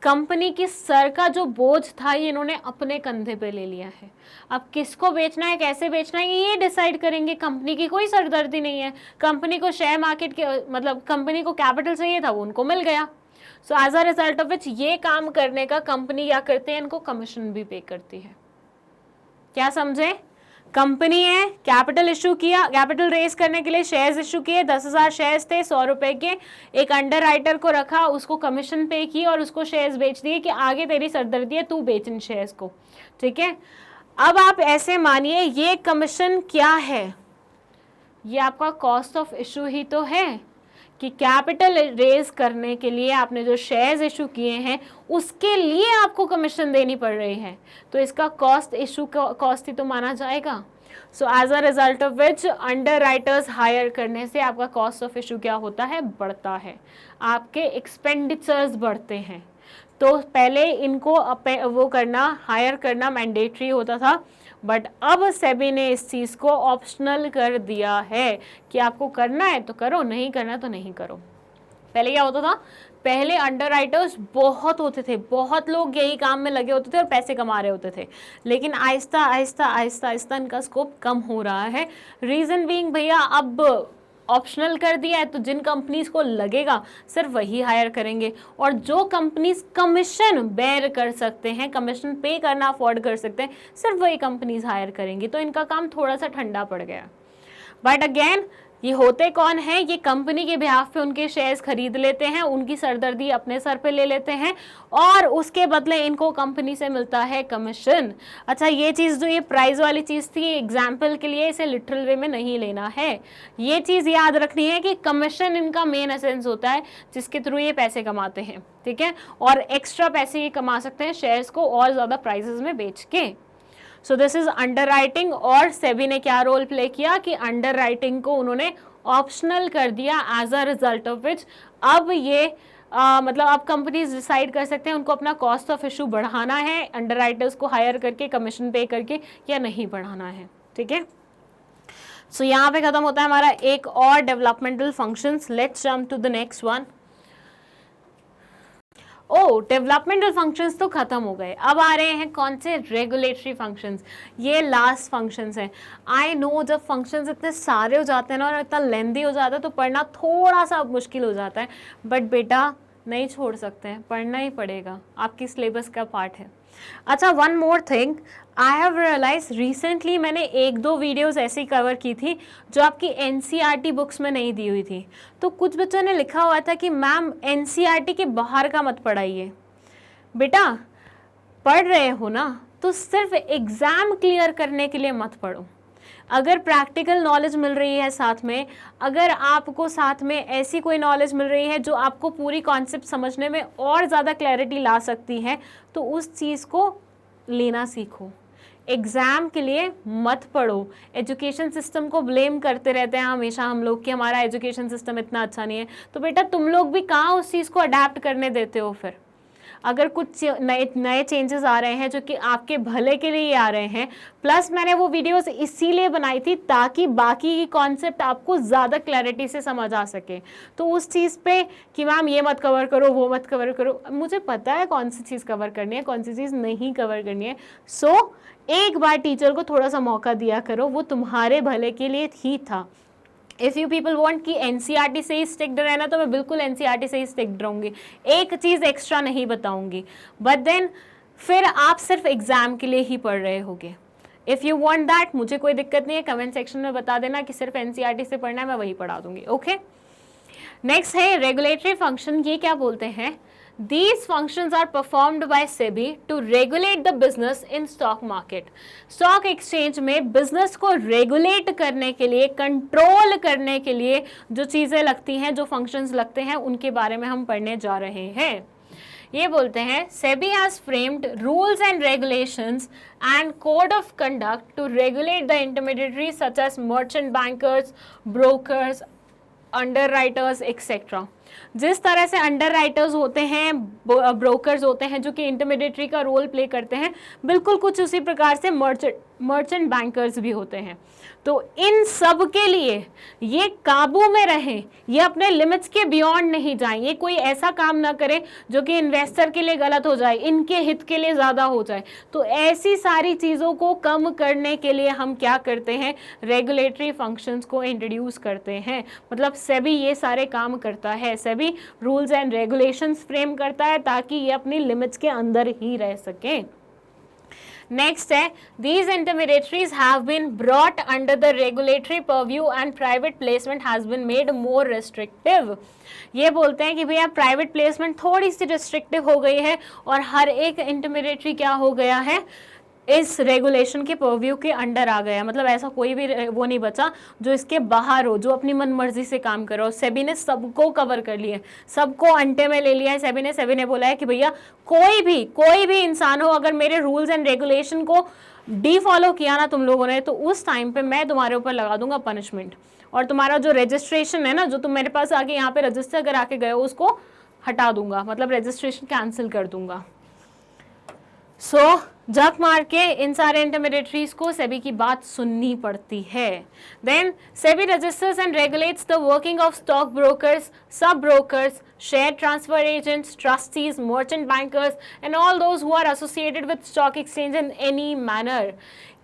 कंपनी की सर का जो बोझ था ये इन्होंने अपने कंधे पे ले लिया है। अब किसको बेचना है, कैसे बेचना है, ये डिसाइड करेंगे। कंपनी की कोई सरदर्दी नहीं है। कंपनी को शेयर मार्केट के मतलब कंपनी को कैपिटल चाहिए था, वो उनको मिल गया। So as a result of which ये काम करने का कंपनी क्या करते हैं? इनको कमीशन भी पे करती है। क्या समझे? कंपनी है, कैपिटल इशू किया, कैपिटल रेज करने के लिए शेयर्स इशू किए, 10,000 शेयर्स थे 100 रुपए के, एक अंडर राइटर को रखा, उसको कमीशन पे की और उसको शेयर्स बेच दिए कि आगे तेरी सरदर्दी है, तू बेच इन शेयर्स को। ठीक है, अब आप ऐसे मानिए ये कमीशन क्या है? ये आपका कॉस्ट ऑफ इशू ही तो है, कि कैपिटल रेज करने के लिए आपने जो शेयर्स इशू किए हैं उसके लिए आपको कमीशन देनी पड़ रही है, तो इसका कॉस्ट इशू कॉस्ट ही तो माना जाएगा। So as a result of which underwriters hire करने से आपका कॉस्ट ऑफ इशू क्या होता है? बढ़ता है, आपके एक्सपेंडिचर्स बढ़ते हैं। तो पहले इनको वो करना, हायर करना मैंडेटरी होता था, बट अब सेबी ने इस चीज़ को ऑप्शनल कर दिया है कि आपको करना है तो करो, नहीं करना तो नहीं करो। पहले क्या होता था? पहले अंडर राइटर्स बहुत होते थे, बहुत लोग यही काम में लगे होते थे और पैसे कमा रहे होते थे, लेकिन आहिस्ता आहिस्ता आहिस्ता आहिस्ता इनका स्कोप कम हो रहा है। रीज़न बीइंग भैया अब ऑप्शनल कर दिया है, तो जिन कंपनीज को लगेगा सिर्फ वही हायर करेंगे, और जो कंपनीज कमीशन बेयर कर सकते हैं, कमीशन पे करना अफोर्ड कर सकते हैं, सिर्फ वही कंपनीज हायर करेंगी। तो इनका काम थोड़ा सा ठंडा पड़ गया। बट अगेन ये होते कौन है, ये कंपनी के बिहाफ पे उनके शेयर्स खरीद लेते हैं, उनकी सरदर्दी अपने सर पे ले लेते हैं, और उसके बदले इनको कंपनी से मिलता है कमीशन। अच्छा, ये चीज़ जो ये प्राइस वाली चीज़ थी, एग्जाम्पल के लिए, इसे लिटरल वे में नहीं लेना है। ये चीज़ याद रखनी है कि कमीशन इनका मेन एसेंस होता है जिसके थ्रू ये पैसे कमाते हैं, ठीक है, और एक्स्ट्रा पैसे ये कमा सकते हैं शेयर्स को और ज़्यादा प्राइसेस में बेच के। सो दिस इज अंडरराइटिंग, और सेबी ने क्या रोल प्ले किया कि अंडरराइटिंग को उन्होंने ऑप्शनल कर दिया, as a result of which अब ये मतलब अब कंपनीज डिसाइड कर सकते हैं उनको अपना कॉस्ट ऑफ इशू बढ़ाना है अंडरराइटर्स को हायर करके, कमीशन पे करके, या नहीं बढ़ाना है, ठीक है। सो यहाँ पे खत्म होता है हमारा एक और developmental functions. Let's jump to the next one. Developmental functions तो खत्म हो गए, अब आ रहे हैं कौन से, रेगुलेटरी फंक्शंस। ये लास्ट फंक्शंस हैं। आई नो जब फंक्शंस इतने सारे हो जाते हैं ना और इतना लेंदी हो जाता है तो पढ़ना थोड़ा सा मुश्किल हो जाता है, बट बेटा नहीं छोड़ सकते हैं, पढ़ना ही पड़ेगा, आपकी सिलेबस का पार्ट है। अच्छा, one more thing, I have realise recently मैंने 1-2 वीडियोस ऐसी कवर की थी जो आपकी एनसीईआरटी बुक्स में नहीं दी हुई थी। तो कुछ बच्चों ने लिखा हुआ था कि मैम एनसीईआरटी के बाहर का मत पढ़ाइए। बेटा पढ़ रहे हो ना तो सिर्फ एग्ज़ाम क्लियर करने के लिए मत पढ़ो। अगर प्रैक्टिकल नॉलेज मिल रही है साथ में, अगर आपको साथ में ऐसी कोई नॉलेज मिल रही है जो आपको पूरी कॉन्सेप्ट समझने में और ज़्यादा क्लैरिटी ला सकती है, तो उस चीज़ को लेना सीखो। एग्ज़ाम के लिए मत पढ़ो। एजुकेशन सिस्टम को ब्लेम करते रहते हैं हमेशा हम लोग कि हमारा एजुकेशन सिस्टम इतना अच्छा नहीं है, तो बेटा तुम लोग भी कहाँ उस चीज़ को अडेप्ट करने देते हो। फिर अगर कुछ नए चेंजेस आ रहे हैं जो कि आपके भले के लिए आ रहे हैं, प्लस मैंने वो वीडियोस इसीलिए बनाई थी ताकि बाकी की कॉन्सेप्ट आपको ज़्यादा क्लैरिटी से समझ आ सके। तो उस चीज़ पे कि मैम ये मत कवर करो, वो मत कवर करो, मुझे पता है कौन सी चीज़ कवर करनी है, कौन सी चीज़ नहीं कवर करनी है। सो एक बार टीचर को थोड़ा सा मौका दिया करो, वो तुम्हारे भले के लिए ही था। इफ़ यू पीपल वॉन्ट कि एनसीईआरटी से ही स्टिक्ड रहना, तो मैं बिल्कुल एनसीईआरटी से ही स्टिक्ड रहूँगी, एक चीज़ एक्स्ट्रा नहीं बताऊँगी। बट देन फिर आप सिर्फ एग्ज़ाम के लिए ही पढ़ रहे होगे। इफ़ यू वॉन्ट दैट, मुझे कोई दिक्कत नहीं है, कमेंट सेक्शन में बता देना कि सिर्फ एनसीईआरटी से पढ़ना है, मैं वही पढ़ा दूँगी। ओके, नेक्स्ट है रेगुलेटरी फंक्शन। ये क्या बोलते हैं, These functions are performed by SEBI to regulate the business in stock market. Stock exchange में business को regulate करने के लिए, control करने के लिए जो चीज़ें लगती हैं, जो functions लगते हैं, उनके बारे में हम पढ़ने जा रहे हैं। ये बोलते हैं SEBI has framed rules and regulations and code of conduct to regulate the intermediaries such as merchant bankers, brokers, underwriters etcetera. जिस तरह से अंडरराइटर्स होते हैं, ब्रोकर्स होते हैं जो कि इंटरमीडिएटरी का रोल प्ले करते हैं, बिल्कुल कुछ उसी प्रकार से मर्चेंट बैंकर्स भी होते हैं। तो इन सब के लिए ये काबू में रहें, ये अपने लिमिट्स के बियॉन्ड नहीं जाएं, ये कोई ऐसा काम ना करें जो कि इन्वेस्टर के लिए गलत हो जाए, इनके हित के लिए ज़्यादा हो जाए। तो ऐसी सारी चीज़ों को कम करने के लिए हम क्या करते हैं, रेगुलेटरी फंक्शंस को इंट्रोड्यूस करते हैं। मतलब सेबी ये सारे काम करता है, SEBI rules and regulations frame करता है ताकि ये अपनी लिमिट्स के अंदर ही रह सकें। नेक्स्ट है, these intermediaries have been brought under the regulatory purview and private placement has been made more restrictive। ये बोलते हैं कि भैया प्राइवेट प्लेसमेंट थोड़ी सी रिस्ट्रिक्टिव हो गई है और हर एक इंटरमीडिएटरी क्या हो गया है, इस रेगुलेशन के पर्व्यू के अंडर आ गया। मतलब ऐसा कोई भी वो नहीं बचा जो इसके बाहर हो, जो अपनी मन मर्जी से काम कर रहा हो। सेबी ने सबको कवर कर लिया है, सबको अंटे में ले लिया है सेबी ने बोला है कि भैया कोई भी इंसान हो, अगर मेरे रूल्स एंड रेगुलेशन को डी फॉलो किया ना तुम लोगों ने, तो उस टाइम पे मैं तुम्हारे ऊपर लगा दूंगा पनिशमेंट, और तुम्हारा जो रजिस्ट्रेशन है ना, जो तुम मेरे पास आके यहाँ पे रजिस्टर करा के गए हो, उसको हटा दूंगा, मतलब रजिस्ट्रेशन कैंसिल कर दूंगा। सो जक मार के इन सारे इंटरमीडिएटरीज को सेबी की बात सुननी पड़ती है। Then SEBI registers and regulates the working of stock brokers, sub brokers, share transfer agents, trustees, merchant bankers and all those who are associated with stock exchange in any manner.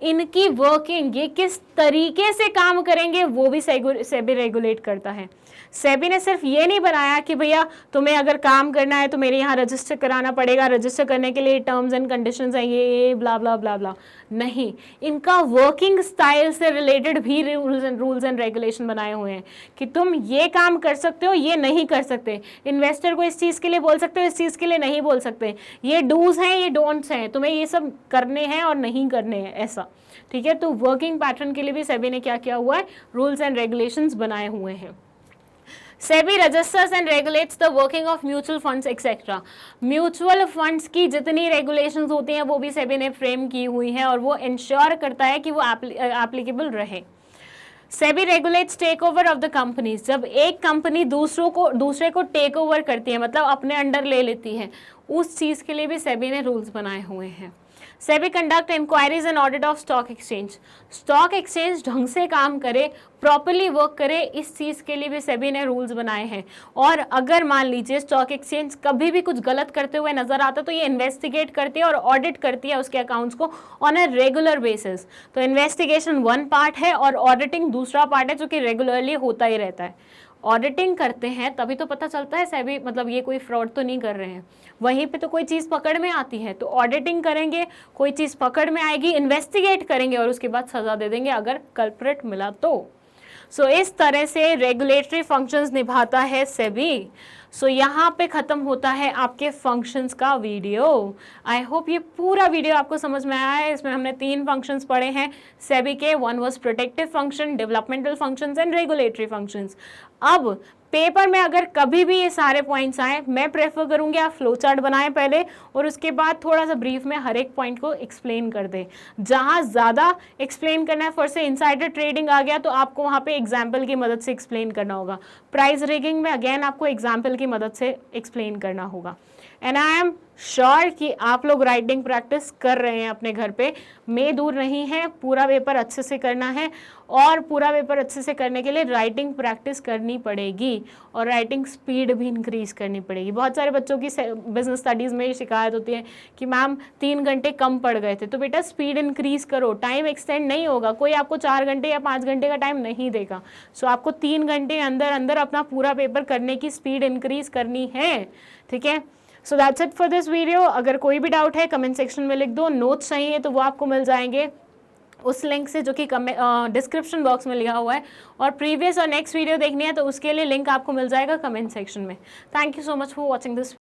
इनकी वर्किंग, ये किस तरीके से काम करेंगे, वो भी सेबी रेगुलेट करता है। सेबी ने सिर्फ ये नहीं बनाया कि भैया तुम्हें अगर काम करना है तो मेरे यहाँ रजिस्टर कराना पड़ेगा, रजिस्टर करने के लिए टर्म्स एंड कंडीशंस हैं ये ब्ला ब्ला ब्ला ब्ला, नहीं, इनका वर्किंग स्टाइल से रिलेटेड भी रूल्स एंड रेगुलेशन बनाए हुए हैं कि तुम ये काम कर सकते हो, ये नहीं कर सकते, इन्वेस्टर को इस चीज़ के लिए बोल सकते हो, इस चीज़ के लिए नहीं बोल सकते, ये डूज हैं, ये डोंट्स हैं, तुम्हें ये सब करने हैं और नहीं करने हैं, ऐसा, ठीक है। तो वर्किंग पैटर्न के लिए भी सेबी ने क्या किया हुआ है, रूल्स एंड रेगुलेशंस बनाए हुए हैं। SEBI registers and regulates the working of mutual funds etcetera. Mutual funds की जितनी रेगुलेशंस होती हैं वो भी सेबी ने फ्रेम की हुई हैं और वो इंश्योर करता है कि वो एप्लीकेबल रहे। SEBI regulates take over of the companies. जब एक कंपनी दूसरे को टेक ओवर करती है, मतलब अपने अंडर ले लेती है, उस चीज़ के लिए भी सेबी ने रूल्स बनाए हुए हैं। SEBI conduct inquiries and audit of stock exchange. Stock exchange ढंग से काम करे, प्रॉपरली वर्क करे, इस चीज़ के लिए भी सेबी ने रूल्स बनाए हैं। और अगर मान लीजिए स्टॉक एक्सचेंज कभी भी कुछ गलत करते हुए नजर आता तो ये इन्वेस्टिगेट करती है और ऑडिट करती है उसके अकाउंट्स को ऑन अ रेगुलर बेसिस। तो इन्वेस्टिगेशन वन पार्ट है और ऑडिटिंग दूसरा पार्ट है, जो कि रेगुलरली होता ही रहता है। ऑडिटिंग करते हैं तभी तो पता चलता है सेबी, मतलब ये कोई फ्रॉड तो नहीं कर रहे हैं, वहीं पे तो कोई चीज़ पकड़ में आती है, तो ऑडिटिंग करेंगे, कोई चीज़ पकड़ में आएगी, इन्वेस्टिगेट करेंगे और उसके बाद सज़ा दे देंगे अगर कल्प्रेट मिला तो। सो इस तरह से रेगुलेटरी फंक्शंस निभाता है सेबी। सो यहाँ पे ख़त्म होता है आपके फंक्शंस का वीडियो। आई होप ये पूरा वीडियो आपको समझ में आया है। इसमें हमने 3 फंक्शंस पढ़े हैं सेबी के। One was protective function, developmental functions and regulatory functions. अब पेपर में अगर कभी भी ये सारे पॉइंट्स आए, मैं प्रेफर करूँगी आप फ्लो चार्ट बनाएं पहले और उसके बाद थोड़ा सा ब्रीफ में हर एक पॉइंट को एक्सप्लेन कर दें। जहाँ ज़्यादा एक्सप्लेन करना है, फॉर से इनसाइडर ट्रेडिंग आ गया तो आपको वहाँ पे एग्जाम्पल की मदद से एक्सप्लेन करना होगा। प्राइस रिगिंग में अगेन आपको एग्जाम्पल की मदद से एक्सप्लेन करना होगा। एंड आई एम श्योर कि आप लोग राइटिंग प्रैक्टिस कर रहे हैं अपने घर पे, मैं दूर नहीं है। पूरा पेपर अच्छे से करना है और पूरा पेपर अच्छे से करने के लिए राइटिंग प्रैक्टिस करनी पड़ेगी और राइटिंग स्पीड भी इंक्रीज़ करनी पड़ेगी। बहुत सारे बच्चों की बिजनेस स्टडीज़ में शिकायत होती है कि मैम 3 घंटे कम पड़ गए थे। तो बेटा स्पीड इंक्रीज़ करो, टाइम एक्सटेंड नहीं होगा, कोई आपको 4 घंटे या 5 घंटे का टाइम नहीं देगा। सो आपको 3 घंटे अंदर अंदर अपना पूरा पेपर करने की स्पीड इंक्रीज़ करनी है, ठीक है। So that's it for this video. अगर कोई भी डाउट है कमेंट सेक्शन में लिख दो। नोट्स चाहिए तो वो आपको मिल जाएंगे उस लिंक से जो कि डिस्क्रिप्शन बॉक्स में लिखा हुआ है, और प्रीवियस और नेक्स्ट वीडियो देखनी है तो उसके लिए लिंक आपको मिल जाएगा कमेंट सेक्शन में। Thank you so much for watching this.